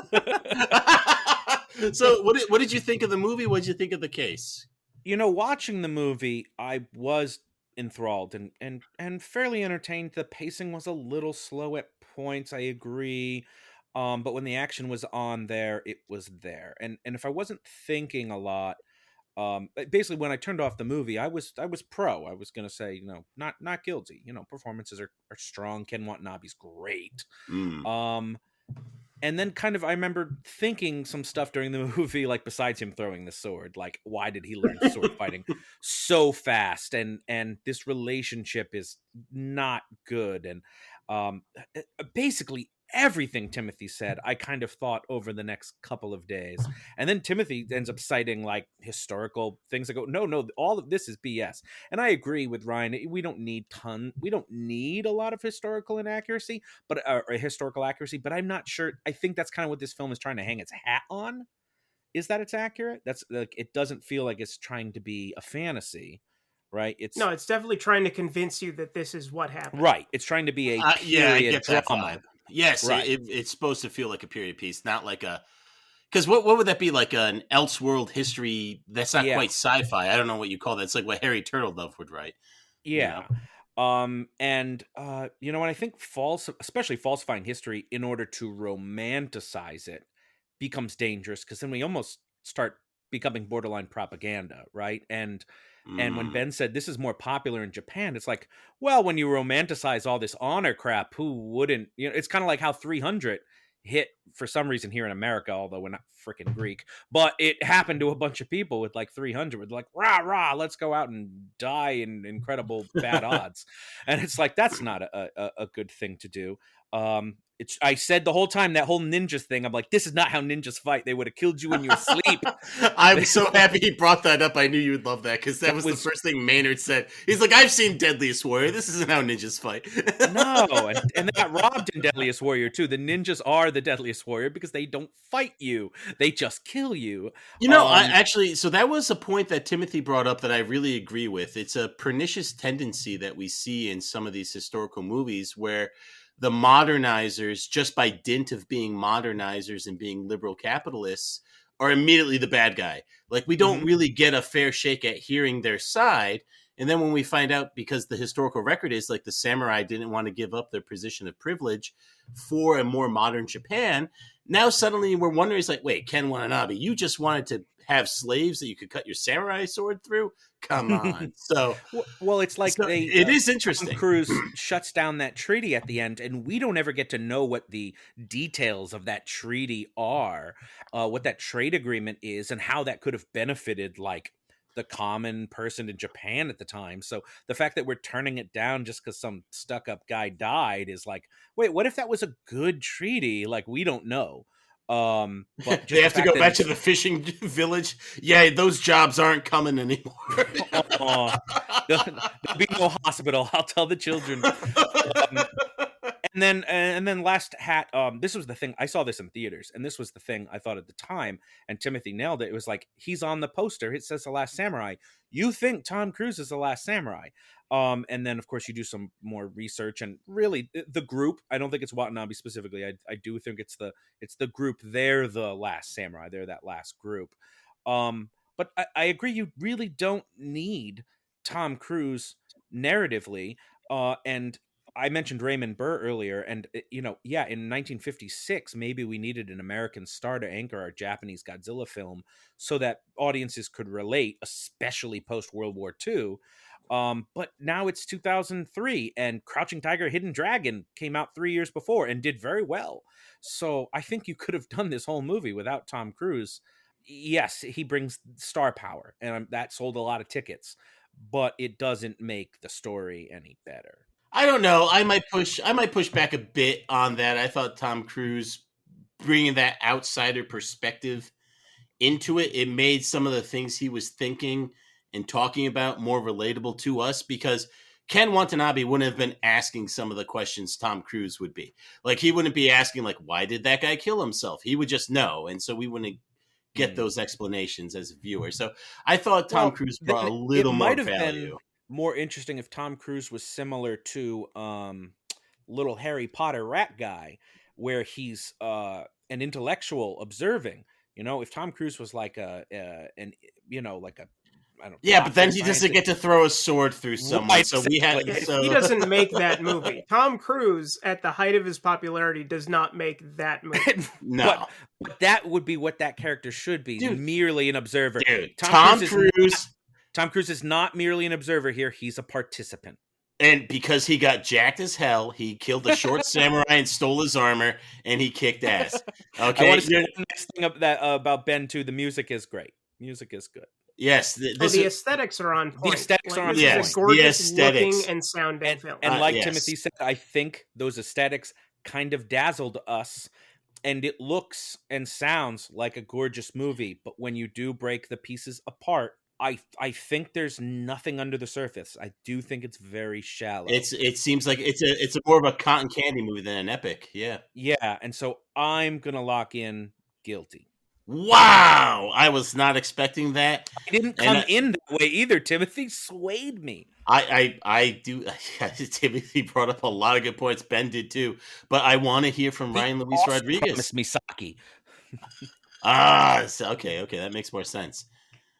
[SPEAKER 6] So what did you think of the movie? What did you think of the case?
[SPEAKER 4] Watching the movie, I was enthralled and fairly entertained. The pacing was a little slow at points, I agree. But when the action was on there, it was there. And if I wasn't thinking a lot, basically when I turned off the movie, I was pro. I was going to say, not guilty. Performances are strong. Ken Watanabe's great. And then kind of, I remember thinking some stuff during the movie, like besides him throwing the sword, like why did he learn sword fighting so fast? And this relationship is not good. And basically everything Timothy said, I kind of thought over the next couple of days. And then Timothy ends up citing like historical things that go, no, all of this is BS. And I agree with Ryan. We don't need a lot of historical accuracy, but I'm not sure. I think that's kind of what this film is trying to hang its hat on, is that it's accurate. That's like, it doesn't feel like it's trying to be a fantasy. Right. It's
[SPEAKER 7] definitely trying to convince you that this is what happened.
[SPEAKER 4] Right. It's trying to be a period drama.
[SPEAKER 6] Yes, right. It's supposed to feel like a period piece, not like a... Because what would that be, like an Elseworld history? That's not quite sci-fi. I don't know what you call that. It's like what Harry Turtledove would write.
[SPEAKER 4] Yeah. And you know, and I think especially falsifying history in order to romanticize it becomes dangerous, because then we almost start becoming borderline propaganda, right? And when Ben said this is more popular in Japan, it's like, well, when you romanticize all this honor crap, who wouldn't? You know, it's kind of like how 300 hit for some reason here in America, although we're not freaking Greek, but it happened to a bunch of people with like 300, with like, rah, rah, let's go out and die in incredible bad odds. And it's like, that's not a good thing to do. I said the whole time, that whole ninja thing, I'm like, this is not how ninjas fight. They would have killed you in your sleep.
[SPEAKER 6] I'm so happy he brought that up. I knew you would love that, because that was the first thing Maynard said. He's like, I've seen Deadliest Warrior. This isn't how ninjas fight.
[SPEAKER 4] No, and they got robbed in Deadliest Warrior too. The ninjas are the Deadliest Warrior because they don't fight you. They just kill you.
[SPEAKER 6] You know, so that was a point that Timothy brought up that I really agree with. It's a pernicious tendency that we see in some of these historical movies where the modernizers, just by dint of being modernizers and being liberal capitalists, are immediately the bad guy. Like, we don't really get a fair shake at hearing their side. And then when we find out, because the historical record is like the samurai didn't want to give up their position of privilege for a more modern Japan, now suddenly we're wondering, it's like, wait, Ken Watanabe, you just wanted to have slaves that you could cut your samurai sword through? Come on. So,
[SPEAKER 4] well, it's like
[SPEAKER 6] it is interesting.
[SPEAKER 4] Tom Cruise shuts down that treaty at the end, and we don't ever get to know what the details of that treaty are, what that trade agreement is, and how that could have benefited, like, the common person in Japan at the time. So the fact that we're turning it down just because some stuck-up guy died is like, wait, what if that was a good treaty? Like, we don't know. But
[SPEAKER 6] they have to go back to the fishing village. Yeah, those jobs aren't coming anymore.
[SPEAKER 4] There'll be no hospital. I'll tell the children. And then last hat. This was the thing. I saw this in theaters, and this was the thing I thought at the time. And Timothy nailed it. It was like, he's on the poster. It says The Last Samurai. You think Tom Cruise is The Last Samurai? And then of course you do some more research, and really the group. I don't think it's Watanabe specifically. I do think it's the group. They're the last samurai. They're that last group. But I agree. You really don't need Tom Cruise narratively. And I mentioned Raymond Burr earlier, and you know, yeah, in 1956, maybe we needed an American star to anchor our Japanese Godzilla film so that audiences could relate, especially post World War II. But now it's 2003, and Crouching Tiger, Hidden Dragon came out 3 years before and did very well. So I think you could have done this whole movie without Tom Cruise. Yes, he brings star power, and that sold a lot of tickets, but it doesn't make the story any better.
[SPEAKER 6] I don't know. I might push back a bit on that. I thought Tom Cruise bringing that outsider perspective into it made some of the things he was thinking and talking about more relatable to us, because Ken Watanabe wouldn't have been asking some of the questions Tom Cruise would be. Like, he wouldn't be asking, like, why did that guy kill himself? He would just know. And so we wouldn't get those explanations as a viewer. So I thought Tom Cruise brought a little more value.
[SPEAKER 4] More interesting if Tom Cruise was similar to little Harry Potter rat guy, where he's an intellectual observing. You know, if Tom Cruise was like
[SPEAKER 6] but then he doesn't get to throw a sword through someone.
[SPEAKER 4] Right,
[SPEAKER 6] so
[SPEAKER 7] he doesn't make that movie. Tom Cruise, at the height of his popularity, does not make that movie.
[SPEAKER 6] No,
[SPEAKER 4] but that would be what that character should be. Dude, merely an observer.
[SPEAKER 6] Dude, Tom Cruise
[SPEAKER 4] is not merely an observer here. He's a participant.
[SPEAKER 6] And because he got jacked as hell, he killed the short samurai and stole his armor, and he kicked ass. Okay.
[SPEAKER 4] I want to say the next thing about Ben too. The music is great. Music is good.
[SPEAKER 6] Yes,
[SPEAKER 7] the aesthetics are on point.
[SPEAKER 4] The aesthetics are on point.
[SPEAKER 7] Yes, gorgeous looking and sounding film.
[SPEAKER 4] And like Timothy said, I think those aesthetics kind of dazzled us, and it looks and sounds like a gorgeous movie. But when you do break the pieces apart, I think there's nothing under the surface. I do think it's very shallow.
[SPEAKER 6] It seems like it's a more of a cotton candy movie than an epic. Yeah.
[SPEAKER 4] Yeah, and so I'm gonna lock in guilty.
[SPEAKER 6] Wow, I was not expecting that.
[SPEAKER 4] I didn't come in that way either. Timothy swayed me.
[SPEAKER 6] I do. Timothy brought up a lot of good points. Ben did too. But I want to hear from Ryan Luis Rodriguez.
[SPEAKER 4] Misaki.
[SPEAKER 6] Okay, that makes more sense.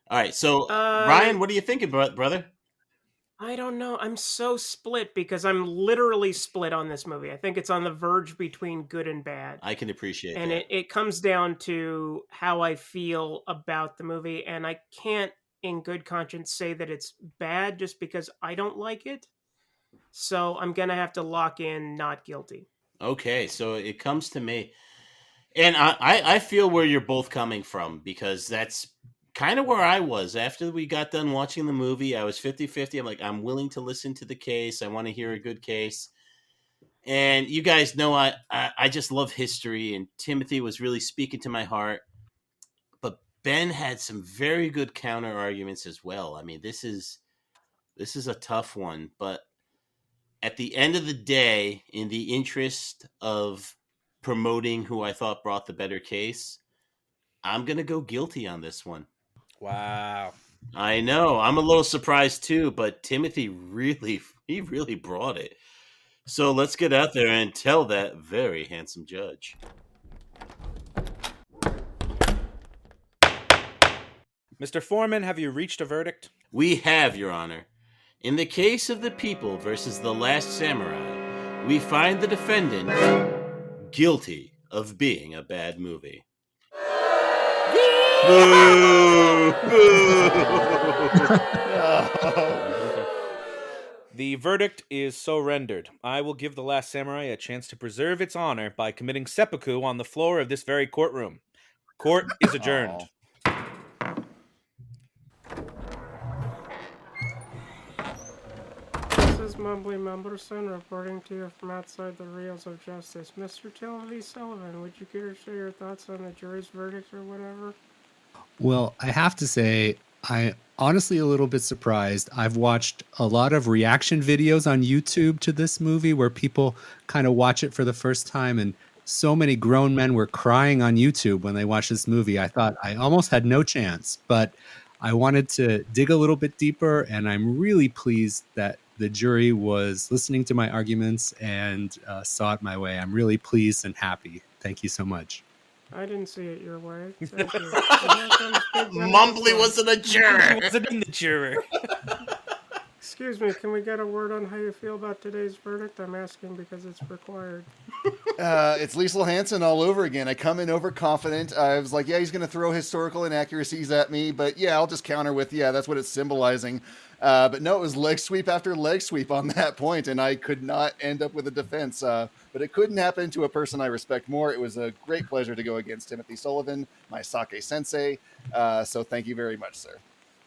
[SPEAKER 6] All right, so Ryan, what do you think about, brother?
[SPEAKER 7] I don't know. I'm so split because I'm literally split on this movie. I think it's on the verge between good and bad.
[SPEAKER 6] I can appreciate
[SPEAKER 7] And
[SPEAKER 6] that.
[SPEAKER 7] it comes down to how I feel about the movie. And I can't, in good conscience, say that it's bad just because I don't like it. So I'm going to have to lock in not guilty.
[SPEAKER 6] Okay, so it comes to me. And I feel where you're both coming from, because that's kind of where I was. After we got done watching the movie, I was 50-50. I'm like, I'm willing to listen to the case. I want to hear a good case. And you guys know I just love history, and Timothy was really speaking to my heart. But Ben had some very good counter arguments as well. I mean, this is a tough one, but at the end of the day, in the interest of promoting who I thought brought the better case, I'm going to go guilty on this one.
[SPEAKER 4] Wow.
[SPEAKER 6] I know. I'm a little surprised too, but Timothy really brought it. So let's get out there and tell that very handsome judge.
[SPEAKER 4] Mr. Foreman, have you reached a verdict?
[SPEAKER 6] We have, Your Honor. In the case of The People versus The Last Samurai, we find the defendant guilty of being a bad movie. Boo!
[SPEAKER 4] The verdict is so rendered. I will give The Last Samurai a chance to preserve its honor by committing seppuku on the floor of this very courtroom. Court is adjourned.
[SPEAKER 7] This is Mumbly Mumblerson reporting to you from outside the Reels of Justice. Mr. Timothy Sullivan, would you care to share your thoughts on the jury's verdict or whatever?
[SPEAKER 5] Well, I have to say, I'm honestly a little bit surprised. I've watched a lot of reaction videos on YouTube to this movie where people kind of watch it for the first time, and so many grown men were crying on YouTube when they watched this movie. I thought I almost had no chance, but I wanted to dig a little bit deeper, and I'm really pleased that the jury was listening to my arguments and saw it my way. I'm really pleased and happy. Thank you so much.
[SPEAKER 7] I didn't see it your way. Thank you.
[SPEAKER 6] Mumbly wasn't a juror.
[SPEAKER 4] Wasn't in the juror.
[SPEAKER 7] Excuse me, can we get a word on how you feel about today's verdict? I'm asking because it's required.
[SPEAKER 3] It's Liesl Hansen all over again. I come in overconfident. I was like, yeah, he's going to throw historical inaccuracies at me, but yeah, I'll just counter with, yeah, that's what it's symbolizing. But no, it was leg sweep after leg sweep on that point, and I could not end up with a defense. But it couldn't happen to a person I respect more. It was a great pleasure to go against Timothy Sullivan, my sake sensei. So thank you very much, sir.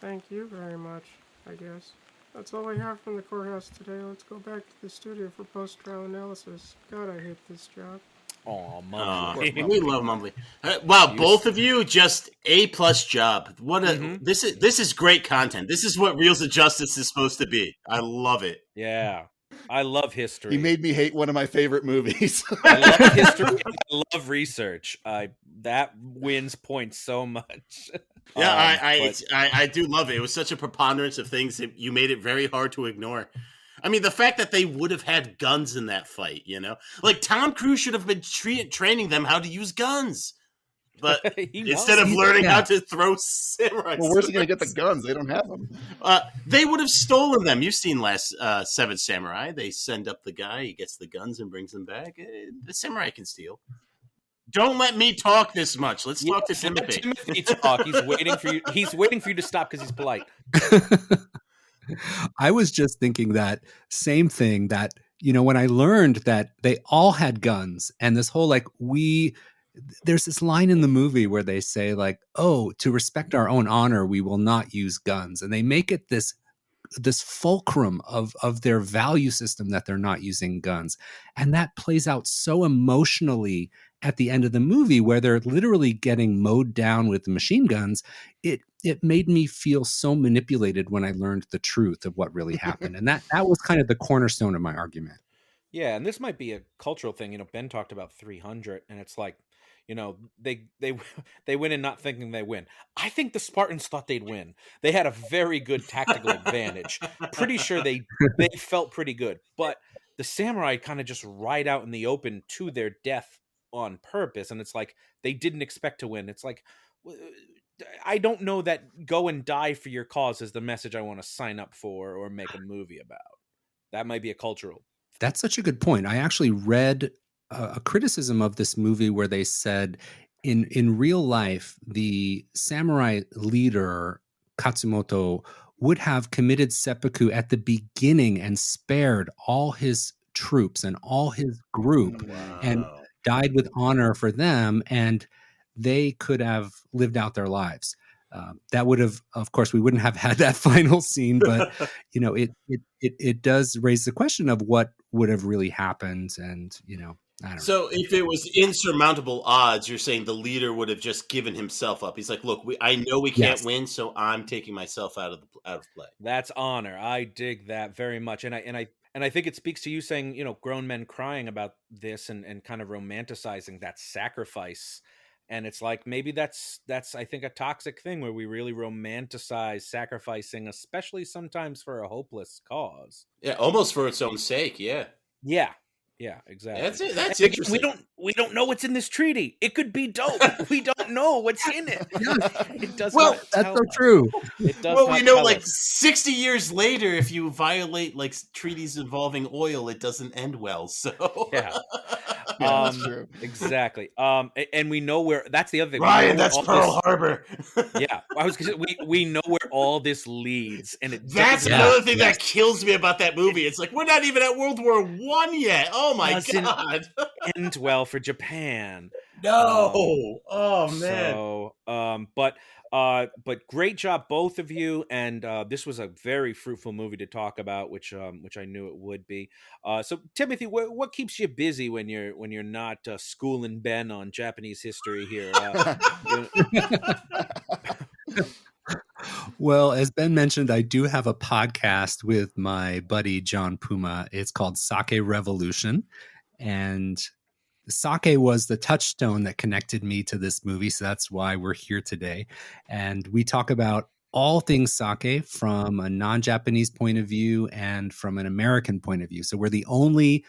[SPEAKER 7] Thank you very much, I guess. That's all I have from the courthouse today. Let's go back to the studio for post-trial analysis. God, I hate this job.
[SPEAKER 4] Aw, Mumbly.
[SPEAKER 6] We love Mumbly. Wow, both of you, just A+ job. What a this is great content. This is what Reels of Justice is supposed to be. I love it.
[SPEAKER 4] Yeah. I love history.
[SPEAKER 3] He made me hate one of my favorite movies.
[SPEAKER 4] I love history. And I love research. That wins points so much.
[SPEAKER 6] Yeah, I do love it. It was such a preponderance of things that you made it very hard to ignore. I mean, the fact that they would have had guns in that fight, you know? Like, Tom Cruise should have been training them how to use guns. But instead of learning how to throw samurai
[SPEAKER 3] well, where's he going to get the guns? They don't have them.
[SPEAKER 6] They would have stolen them. You've seen last Seven Samurai. They send up the guy, he gets the guns and brings them back. The samurai can steal. Don't let me talk this much. Let's talk to Timothy.
[SPEAKER 4] Timothy talk. He's waiting for you. He's waiting for you to stop because he's polite.
[SPEAKER 5] I was just thinking that same thing, that, you know, when I learned that they all had guns, and this whole, like, there's this line in the movie where they say, like, oh, to respect our own honor, we will not use guns. And they make it this fulcrum of their value system that they're not using guns. And that plays out so emotionally at the end of the movie, where they're literally getting mowed down with the machine guns. It made me feel so manipulated when I learned the truth of what really happened. And that was kind of the cornerstone of my argument.
[SPEAKER 4] Yeah, and this might be a cultural thing. You know, Ben talked about 300, and it's like, you know, they win in not thinking they win. I think the Spartans thought they'd win. They had a very good tactical advantage. Pretty sure they felt pretty good. But the samurai kind of just ride out in the open to their death on purpose, and it's like they didn't expect to win. It's like I don't know that go and die for your cause is the message I want to sign up for or make a movie about. That might be a cultural.
[SPEAKER 5] That's such a good point. I actually read a criticism of this movie where they said in real life, the samurai leader, Katsumoto, would have committed seppuku at the beginning and spared all his troops and all his group and died with honor for them, and they could have lived out their lives. That would have, of course, we wouldn't have had that final scene, but it does raise the question of what would have really happened, and I don't know.
[SPEAKER 6] So if it was insurmountable odds, you're saying the leader would have just given himself up. He's like, look, I know we can't win, so I'm taking myself out of play.
[SPEAKER 4] That's honor. I dig that very much, and I think it speaks to you saying, grown men crying about this and kind of romanticizing that sacrifice. And it's like, maybe that's I think a toxic thing where we really romanticize sacrificing, especially sometimes for a hopeless cause.
[SPEAKER 6] Yeah, almost for its own sake. Yeah.
[SPEAKER 4] Yeah, exactly.
[SPEAKER 6] That's it. That's
[SPEAKER 4] And
[SPEAKER 6] interesting.
[SPEAKER 4] We don't know what's in this treaty. It could be dope. We don't know what's in it. It does.
[SPEAKER 6] Well,
[SPEAKER 4] not
[SPEAKER 5] that's
[SPEAKER 4] tell
[SPEAKER 5] so
[SPEAKER 4] us.
[SPEAKER 5] true.
[SPEAKER 4] It does.
[SPEAKER 6] Well,
[SPEAKER 4] not
[SPEAKER 6] we know,
[SPEAKER 4] tell
[SPEAKER 6] like
[SPEAKER 4] us.
[SPEAKER 6] 60 years later, if you violate like treaties involving oil, it doesn't end well. So
[SPEAKER 4] Yeah.
[SPEAKER 3] Yeah, that's true.
[SPEAKER 4] Exactly. And we know where. That's the other thing.
[SPEAKER 6] Ryan, that's Pearl Harbor.
[SPEAKER 4] Yeah, I was gonna say, we know where all this leads, and
[SPEAKER 6] That's another thing that kills me about that movie. It's like we're not even at World War I yet. Oh my
[SPEAKER 4] Doesn't
[SPEAKER 6] god!
[SPEAKER 4] end well for Japan.
[SPEAKER 6] No. Oh man.
[SPEAKER 4] So, but great job, both of you, and this was a very fruitful movie to talk about, which I knew it would be. So, Timothy, what keeps you busy when you're not schooling Ben on Japanese history here?
[SPEAKER 5] Well, as Ben mentioned, I do have a podcast with my buddy John Puma. It's called Sake Revolution, and sake was the touchstone that connected me to this movie, so that's why we're here today. And we talk about all things sake from a non-Japanese point of view and from an American point of view. So we're the only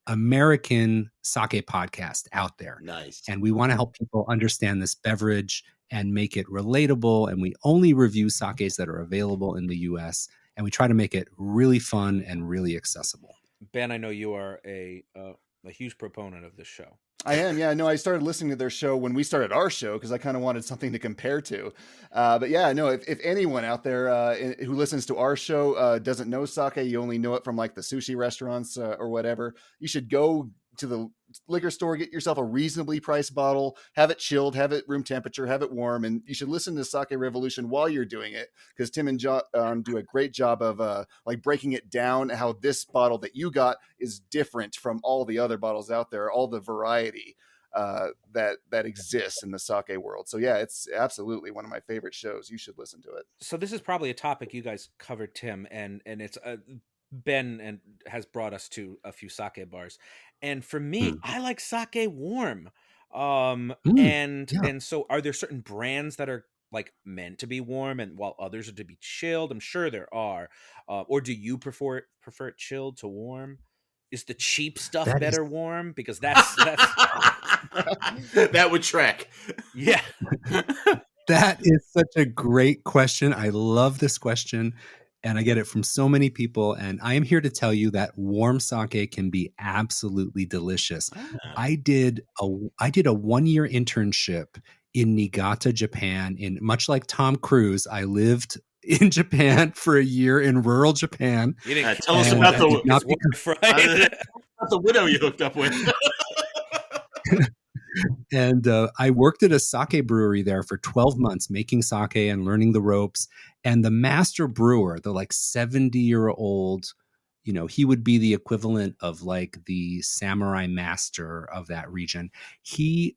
[SPEAKER 5] American sake podcast out there.
[SPEAKER 6] Nice.
[SPEAKER 5] And we want to help people understand this beverage and make it relatable. And we only review sakes that are available in the US. And we try to make it really fun and really accessible.
[SPEAKER 4] Ben, I know you are a huge proponent of this show.
[SPEAKER 3] I am, yeah. No, I started listening to their show when we started our show because I kind of wanted something to compare to. But yeah, no, if anyone out there who listens to our show doesn't know sake, you only know it from like the sushi restaurants or whatever, you should go to the liquor store, get yourself a reasonably priced bottle, have it chilled, have it room temperature, have it warm, and you should listen to Sake Revolution while you're doing it because Tim and John do a great job of like breaking it down, how this bottle that you got is different from all the other bottles out there, all the variety that exists in the sake world. So yeah, it's absolutely one of my favorite shows. You should listen to it.
[SPEAKER 4] So this is probably a topic you guys covered, Tim, and it's Ben has brought us to a few sake bars, and for me, I like sake warm. And so, are there certain brands that are like meant to be warm, and while others are to be chilled? I'm sure there are. Or do you prefer it chilled to warm? Is the cheap stuff better warm? Because that's
[SPEAKER 6] that would track.
[SPEAKER 4] Yeah.
[SPEAKER 5] That is such a great question. I love this question. And I get it from so many people. And I am here to tell you that warm sake can be absolutely delicious. I did a 1-year internship in Niigata, Japan. In much like Tom Cruise, I lived in Japan for a year in rural Japan.
[SPEAKER 6] Tell us about the widow you hooked up with.
[SPEAKER 5] And I worked at a sake brewery there for 12 months, making sake and learning the ropes. And the master brewer, the like 70-year-old, he would be the equivalent of like the samurai master of that region. He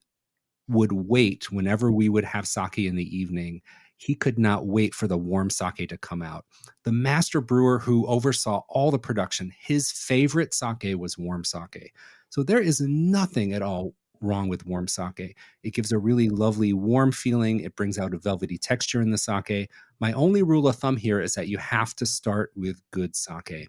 [SPEAKER 5] would wait whenever we would have sake in the evening. He could not wait for the warm sake to come out. The master brewer who oversaw all the production, his favorite sake was warm sake. So there is nothing at all wrong with warm sake. It gives a really lovely warm feeling. It brings out a velvety texture in the sake. My only rule of thumb here is that you have to start with good sake.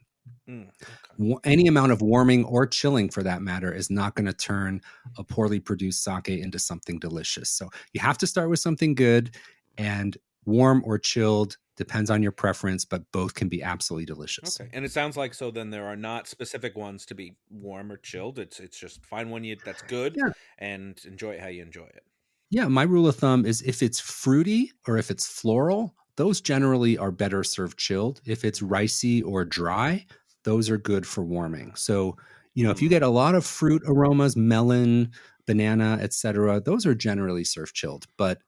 [SPEAKER 5] Any amount of warming or chilling, for that matter, is not going to turn a poorly produced sake into something delicious. So you have to start with something good. And warm or chilled depends on your preference, but both can be absolutely delicious.
[SPEAKER 4] Okay, and it sounds like so. Then there are not specific ones to be warm or chilled. It's just find one that's good
[SPEAKER 5] Yeah.
[SPEAKER 4] and enjoy it how you enjoy it.
[SPEAKER 5] Yeah, my rule of thumb is if it's fruity or if it's floral, those generally are better served chilled. If it's ricey or dry, those are good for warming. So, if you get a lot of fruit aromas, melon, banana, etc., those are generally served chilled. But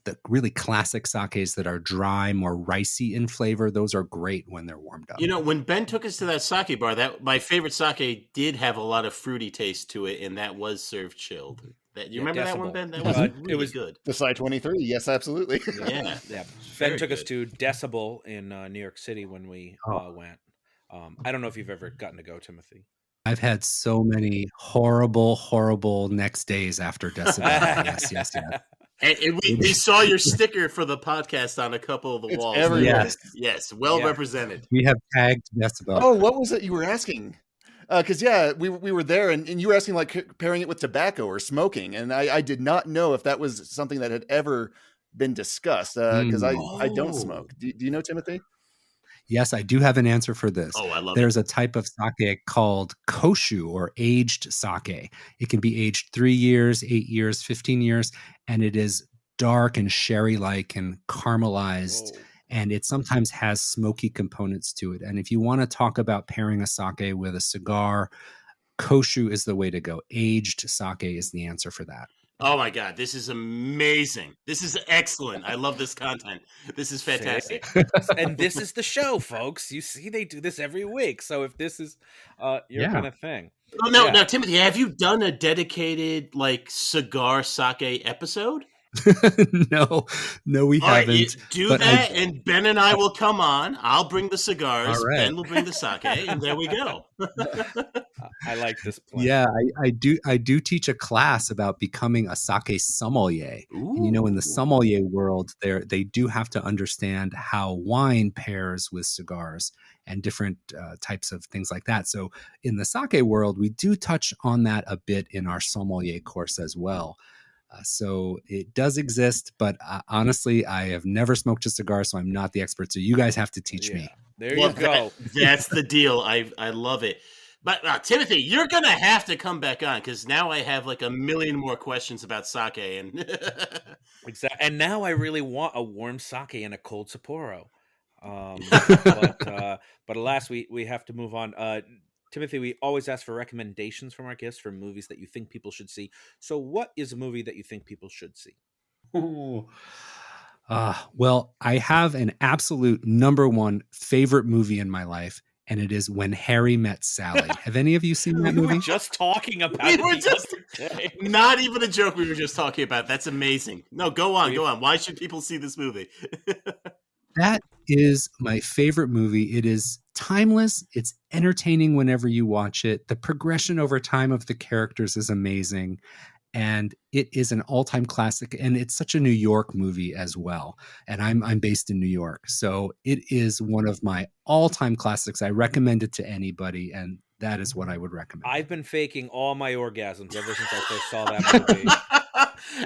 [SPEAKER 5] the really classic sakes that are dry, more ricey in flavor, those are great when they're warmed up.
[SPEAKER 6] When Ben took us to that sake bar, that my favorite sake did have a lot of fruity taste to it, and that was served chilled. You remember that one, Ben? That was really good.
[SPEAKER 3] The Side 23, yes, absolutely.
[SPEAKER 6] Yeah.
[SPEAKER 4] Ben took us to Decibel in New York City when we went. I don't know if you've ever gotten to go, Timothy.
[SPEAKER 5] I've had so many horrible next days after Decibel. yes.
[SPEAKER 6] And we saw your sticker for the podcast on a couple of the walls. Yes, well represented.
[SPEAKER 5] We have tagged Decibel.
[SPEAKER 3] Oh, what was it you were asking? Because we were there, and you were asking like comparing it with tobacco or smoking, and I did not know if that was something that had ever been discussed. Because I don't smoke. Do you know, Timothy?
[SPEAKER 5] Yes, I do have an answer for this.
[SPEAKER 6] Oh, I love
[SPEAKER 5] There's a type of sake called koshu, or aged sake. It can be aged 3 years, 8 years, 15 years, and it is dark and sherry-like and caramelized. Whoa. And it sometimes has smoky components to it. And if you want to talk about pairing a sake with a cigar, koshu is the way to go. Aged sake is the answer for that.
[SPEAKER 6] Oh my God, this is amazing. This is excellent. I love this content. This is fantastic.
[SPEAKER 4] And this is the show, folks. You see, they do this every week. So if this is your kind of thing.
[SPEAKER 6] Oh, no, now, Timothy, have you done a dedicated cigar sake episode?
[SPEAKER 5] No, we haven't.
[SPEAKER 6] Do that, and Ben and I will come on. I'll bring the cigars. Right. Ben will bring the sake, and there we go.
[SPEAKER 4] I like this plan.
[SPEAKER 5] Yeah, I do teach a class about becoming a sake sommelier. Ooh. And in the sommelier world, they do have to understand how wine pairs with cigars and different types of things like that. So in the sake world, we do touch on that a bit in our sommelier course as well. So it does exist, but honestly, I have never smoked a cigar, so I'm not the expert. So you guys have to teach me.
[SPEAKER 4] There you go.
[SPEAKER 6] That's the deal. I love it. But Timothy, you're going to have to come back on because now I have a million more questions about sake. And
[SPEAKER 4] exactly. And now I really want a warm sake and a cold Sapporo. But alas, we have to move on. Timothy, we always ask for recommendations from our guests for movies that you think people should see. So what is a movie that you think people should see?
[SPEAKER 5] Well, I have an absolute number one favorite movie in my life, and it is When Harry Met Sally. Have any of you seen that movie?
[SPEAKER 4] We were just talking about it.
[SPEAKER 6] Not even a joke we were just talking about. That's amazing. No, go on. Why should people see this movie?
[SPEAKER 5] That is my favorite movie. It is timeless. It's entertaining whenever you watch it. The progression over time of the characters is amazing. And it is an all-time classic. And it's such a New York movie as well. And I'm based in New York. So it is one of my all-time classics. I recommend it to anybody. And that is what I would recommend.
[SPEAKER 4] I've been faking all my orgasms ever since I first saw that movie.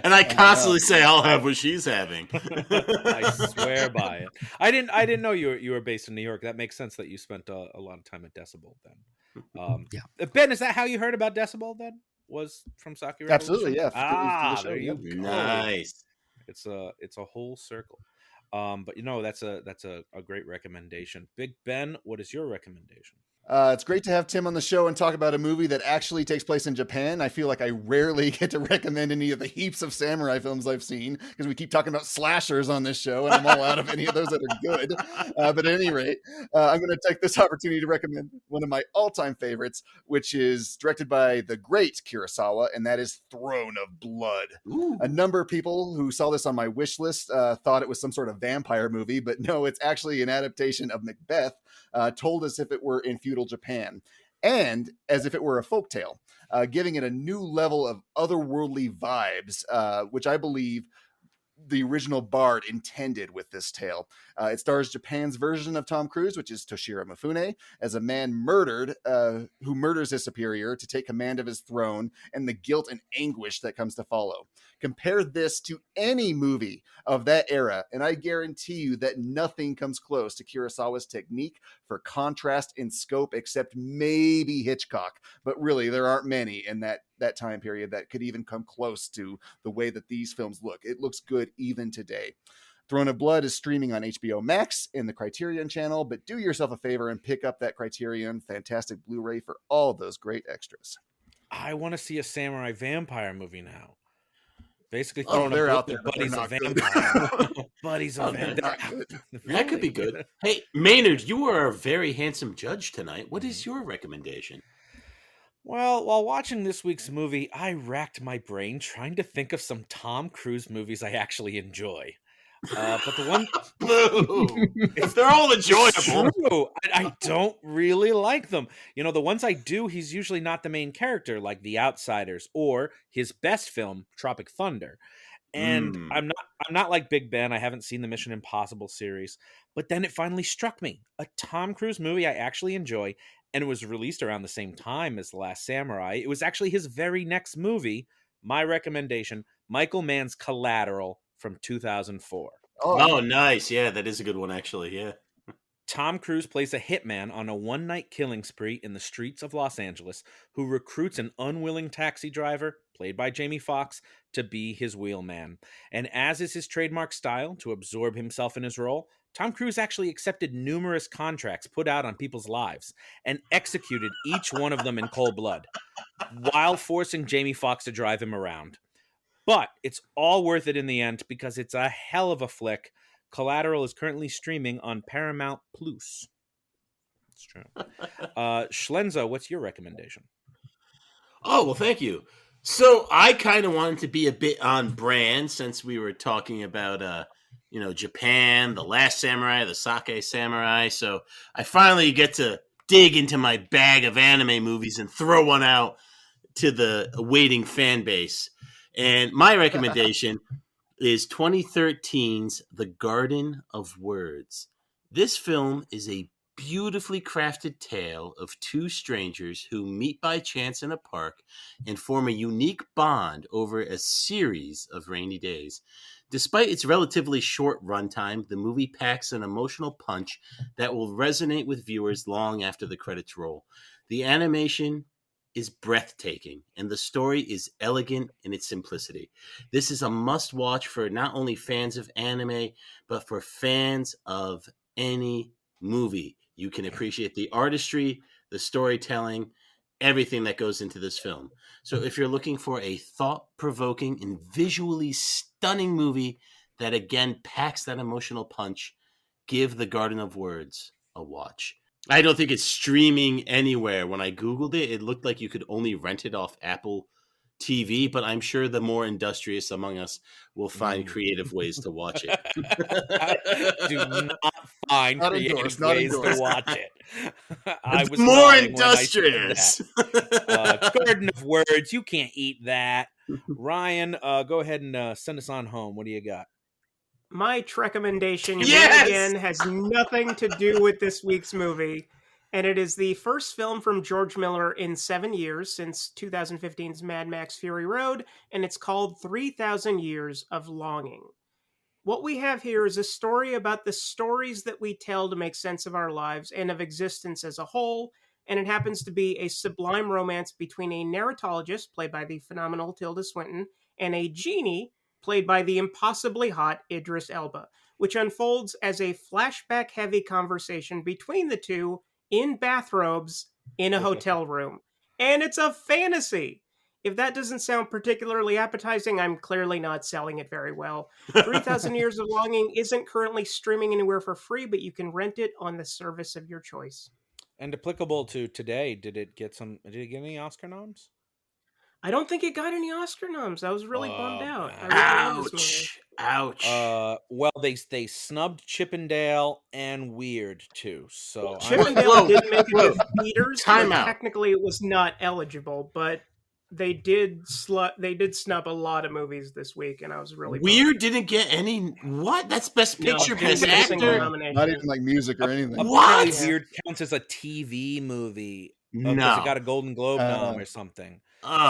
[SPEAKER 6] And I constantly say, I'll have what she's having.
[SPEAKER 4] I swear by it. I didn't know you were based in New York. That makes sense that you spent a lot of time at Decibel then.
[SPEAKER 5] Yeah.
[SPEAKER 4] Ben, is that how you heard about Decibel then? Was from Sake Revolution?
[SPEAKER 3] Absolutely, yeah.
[SPEAKER 4] There you go.
[SPEAKER 6] Nice.
[SPEAKER 4] It's a whole circle. But that's a great recommendation. Big Ben, what is your recommendation?
[SPEAKER 3] It's great to have Tim on the show and talk about a movie that actually takes place in Japan. I feel like I rarely get to recommend any of the heaps of samurai films I've seen because we keep talking about slashers on this show and I'm all out of any of those that are good. But at any rate, I'm going to take this opportunity to recommend one of my all-time favorites, which is directed by the great Kurosawa, and that is Throne of Blood. Ooh. A number of people who saw this on my wish list thought it was some sort of vampire movie, but no, it's actually an adaptation of Macbeth, told as if it were in feudal Japan and as if it were a folktale, giving it a new level of otherworldly vibes, which I believe the original bard intended with this tale. It stars Japan's version of Tom Cruise, which is Toshiro Mifune, as a man murdered who murders his superior to take command of his throne and the guilt and anguish that comes to follow. Compare this to any movie of that era, and I guarantee you that nothing comes close to Kurosawa's technique for contrast in scope, except maybe Hitchcock. But really, there aren't many in that time period that could even come close to the way that these films look. It looks good even today. Throne of Blood is streaming on HBO Max in the Criterion channel, but do yourself a favor and pick up that Criterion Fantastic Blu-ray for all those great extras.
[SPEAKER 4] I want to see a samurai vampire movie now. Basically,
[SPEAKER 3] they're out there.
[SPEAKER 4] Buddy's a vampire. Buddy's a vampire.
[SPEAKER 6] That could be good. Hey, Maynard, you are a very handsome judge tonight. What is your recommendation?
[SPEAKER 4] Well, while watching this week's movie, I racked my brain trying to think of some Tom Cruise movies I actually enjoy. But the one,
[SPEAKER 6] they're all enjoyable.
[SPEAKER 4] True. I don't really like them. The ones I do, he's usually not the main character, like The Outsiders or his best film, Tropic Thunder. And I'm not like Big Ben. I haven't seen the Mission Impossible series. But then it finally struck me. A Tom Cruise movie I actually enjoy, and it was released around the same time as The Last Samurai. It was actually his very next movie. My recommendation, Michael Mann's Collateral from 2004.
[SPEAKER 6] Oh, nice. Yeah, that is a good one, actually. Yeah.
[SPEAKER 4] Tom Cruise plays a hitman on a one-night killing spree in the streets of Los Angeles who recruits an unwilling taxi driver, played by Jamie Foxx, to be his wheelman. And as is his trademark style, to absorb himself in his role, Tom Cruise actually accepted numerous contracts put out on people's lives and executed each one of them in cold blood, while forcing Jamie Foxx to drive him around. But it's all worth it in the end because it's a hell of a flick. Collateral is currently streaming on Paramount Plus. It's true. Schlenza, what's your recommendation?
[SPEAKER 6] Oh, well, thank you. So I kind of wanted to be a bit on brand since we were talking about, Japan, The Last Samurai, the Sake Samurai. So I finally get to dig into my bag of anime movies and throw one out to the waiting fan base. And my recommendation is 2013's The Garden of Words. This film is a beautifully crafted tale of two strangers who meet by chance in a park and form a unique bond over a series of rainy days. Despite its relatively short runtime, the movie packs an emotional punch that will resonate with viewers long after the credits roll. The animation is breathtaking, and the story is elegant in its simplicity. This is a must-watch for not only fans of anime, but for fans of any movie. You can appreciate the artistry, the storytelling, everything that goes into this film. So if you're looking for a thought-provoking and visually stunning movie that again packs that emotional punch, give The Garden of Words a watch. I don't think it's streaming anywhere. When I Googled it, it looked like you could only rent it off Apple TV, but I'm sure the more industrious among us will find creative ways to watch it.
[SPEAKER 4] Do not find creative ways to watch it. I was
[SPEAKER 6] more industrious.
[SPEAKER 4] Garden of Words, you can't eat that. Ryan, go ahead and send us on home. What do you got?
[SPEAKER 7] My recommendation again has nothing to do with this week's movie, and it is the first film from George Miller in 7 years since 2015's Mad Max Fury Road, and it's called 3,000 Years of Longing. What we have here is a story about the stories that we tell to make sense of our lives and of existence as a whole, and it happens to be a sublime romance between a narratologist, played by the phenomenal Tilda Swinton, and a genie, played by the impossibly hot Idris Elba, which unfolds as a flashback-heavy conversation between the two in bathrobes in a hotel room. And it's a fantasy! If that doesn't sound particularly appetizing, I'm clearly not selling it very well. 3,000 Years of Longing isn't currently streaming anywhere for free, but you can rent it on the service of your choice.
[SPEAKER 4] And applicable to today, did it get any Oscar noms?
[SPEAKER 7] I don't think it got any Oscar noms. I was really bummed out.
[SPEAKER 6] Ouch.
[SPEAKER 4] Well, they snubbed Chippendale and Weird too. So
[SPEAKER 7] Chippendale didn't make it to theaters.
[SPEAKER 6] Time out.
[SPEAKER 7] Technically, it was not eligible, but they did snub a lot of movies this week, and I was really
[SPEAKER 6] Weird didn't get any. What? That's Best Picture, Best Actor.
[SPEAKER 3] Not even like music or anything.
[SPEAKER 6] What?
[SPEAKER 4] Weird counts as a TV movie.
[SPEAKER 6] No,
[SPEAKER 4] because it got a Golden Globe nom or something.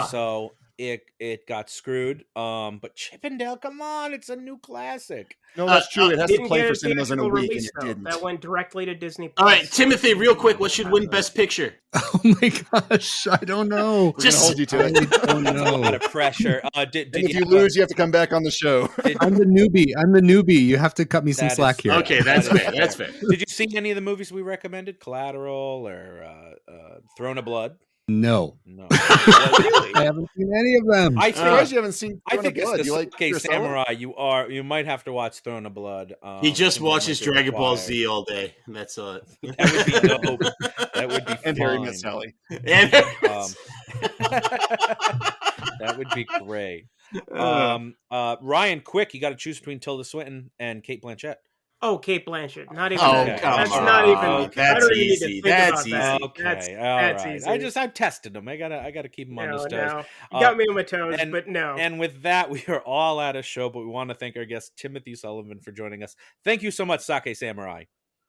[SPEAKER 4] So it got screwed. But Chippendale, come on, it's a new classic.
[SPEAKER 3] No, that's true. It has to
[SPEAKER 7] Didn't
[SPEAKER 3] play
[SPEAKER 7] get
[SPEAKER 3] for
[SPEAKER 7] a
[SPEAKER 3] cinemas in a
[SPEAKER 7] theatrical
[SPEAKER 3] week, and
[SPEAKER 7] release,
[SPEAKER 3] it
[SPEAKER 7] though.
[SPEAKER 3] didn't.
[SPEAKER 7] That went directly to Disney+.
[SPEAKER 6] All right, Timothy, real quick, what should win Best Picture?
[SPEAKER 5] Oh my gosh, I don't know.
[SPEAKER 3] We're going to hold you to it.
[SPEAKER 5] I don't
[SPEAKER 4] A lot
[SPEAKER 5] know.
[SPEAKER 4] of pressure.
[SPEAKER 3] And if you lose, you have to come back on the show.
[SPEAKER 5] I'm the newbie. You have to cut me some
[SPEAKER 4] That
[SPEAKER 5] slack
[SPEAKER 4] is-
[SPEAKER 5] here.
[SPEAKER 6] Okay, that's
[SPEAKER 4] That is
[SPEAKER 6] fair. That's fair.
[SPEAKER 4] Did you see any of the movies we recommended? Collateral or Throne of Blood?
[SPEAKER 5] No.
[SPEAKER 4] No. Well,
[SPEAKER 5] I
[SPEAKER 4] really?
[SPEAKER 5] haven't seen any of them.
[SPEAKER 4] I
[SPEAKER 3] I'm
[SPEAKER 4] think
[SPEAKER 3] surprised you haven't seen
[SPEAKER 4] I
[SPEAKER 3] Throne
[SPEAKER 4] think
[SPEAKER 3] of Blood.
[SPEAKER 4] it's
[SPEAKER 3] You
[SPEAKER 4] the
[SPEAKER 3] like
[SPEAKER 4] Sake
[SPEAKER 3] Kurosawa?
[SPEAKER 4] Samurai. You might have to watch Throne of Blood.
[SPEAKER 6] He just
[SPEAKER 4] I think that
[SPEAKER 6] watches
[SPEAKER 4] might be
[SPEAKER 6] Dragon Ball
[SPEAKER 4] required.
[SPEAKER 6] Z all day. That's all.
[SPEAKER 4] That would be dope. That would be
[SPEAKER 3] And Harry
[SPEAKER 4] fine.
[SPEAKER 3] Met Sally.
[SPEAKER 6] And
[SPEAKER 4] That would be great. Ryan, quick, you got to choose between Tilda Swinton and Kate Blanchett.
[SPEAKER 7] Oh, Kate Blanchett. Not even.
[SPEAKER 6] Oh,
[SPEAKER 7] that.
[SPEAKER 4] come
[SPEAKER 7] That's
[SPEAKER 6] on.
[SPEAKER 7] not even.
[SPEAKER 4] Okay.
[SPEAKER 7] I
[SPEAKER 6] That's
[SPEAKER 7] don't even need to
[SPEAKER 6] easy.
[SPEAKER 7] think
[SPEAKER 6] That's
[SPEAKER 7] about that.
[SPEAKER 6] easy.
[SPEAKER 4] Okay,
[SPEAKER 7] That's
[SPEAKER 4] all right.
[SPEAKER 7] easy.
[SPEAKER 4] I've tested them. I gotta keep them on his toes.
[SPEAKER 7] No. You got me on my toes,
[SPEAKER 4] and-
[SPEAKER 7] but no.
[SPEAKER 4] And with that, we are all out of show, but we want to thank our guest, Timothy Sullivan, for joining us. Thank you so much, Sake Samurai.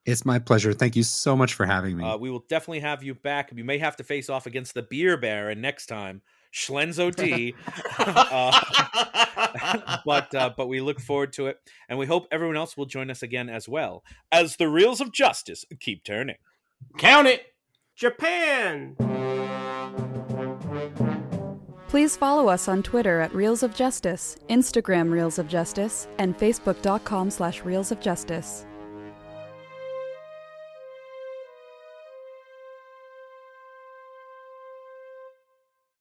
[SPEAKER 5] It's my pleasure. Thank you so much for having me.
[SPEAKER 4] We will definitely have you back. You may have to face off against the Beer Baron next time, Schlenzo D. But we look forward to it, and we hope everyone else will join us again as well as the Reels of Justice keep turning.
[SPEAKER 6] count it.
[SPEAKER 7] Japan.
[SPEAKER 1] Please follow us on Twitter at Reels of Justice, Instagram Reels of Justice, and Facebook.com/Reels of Justice.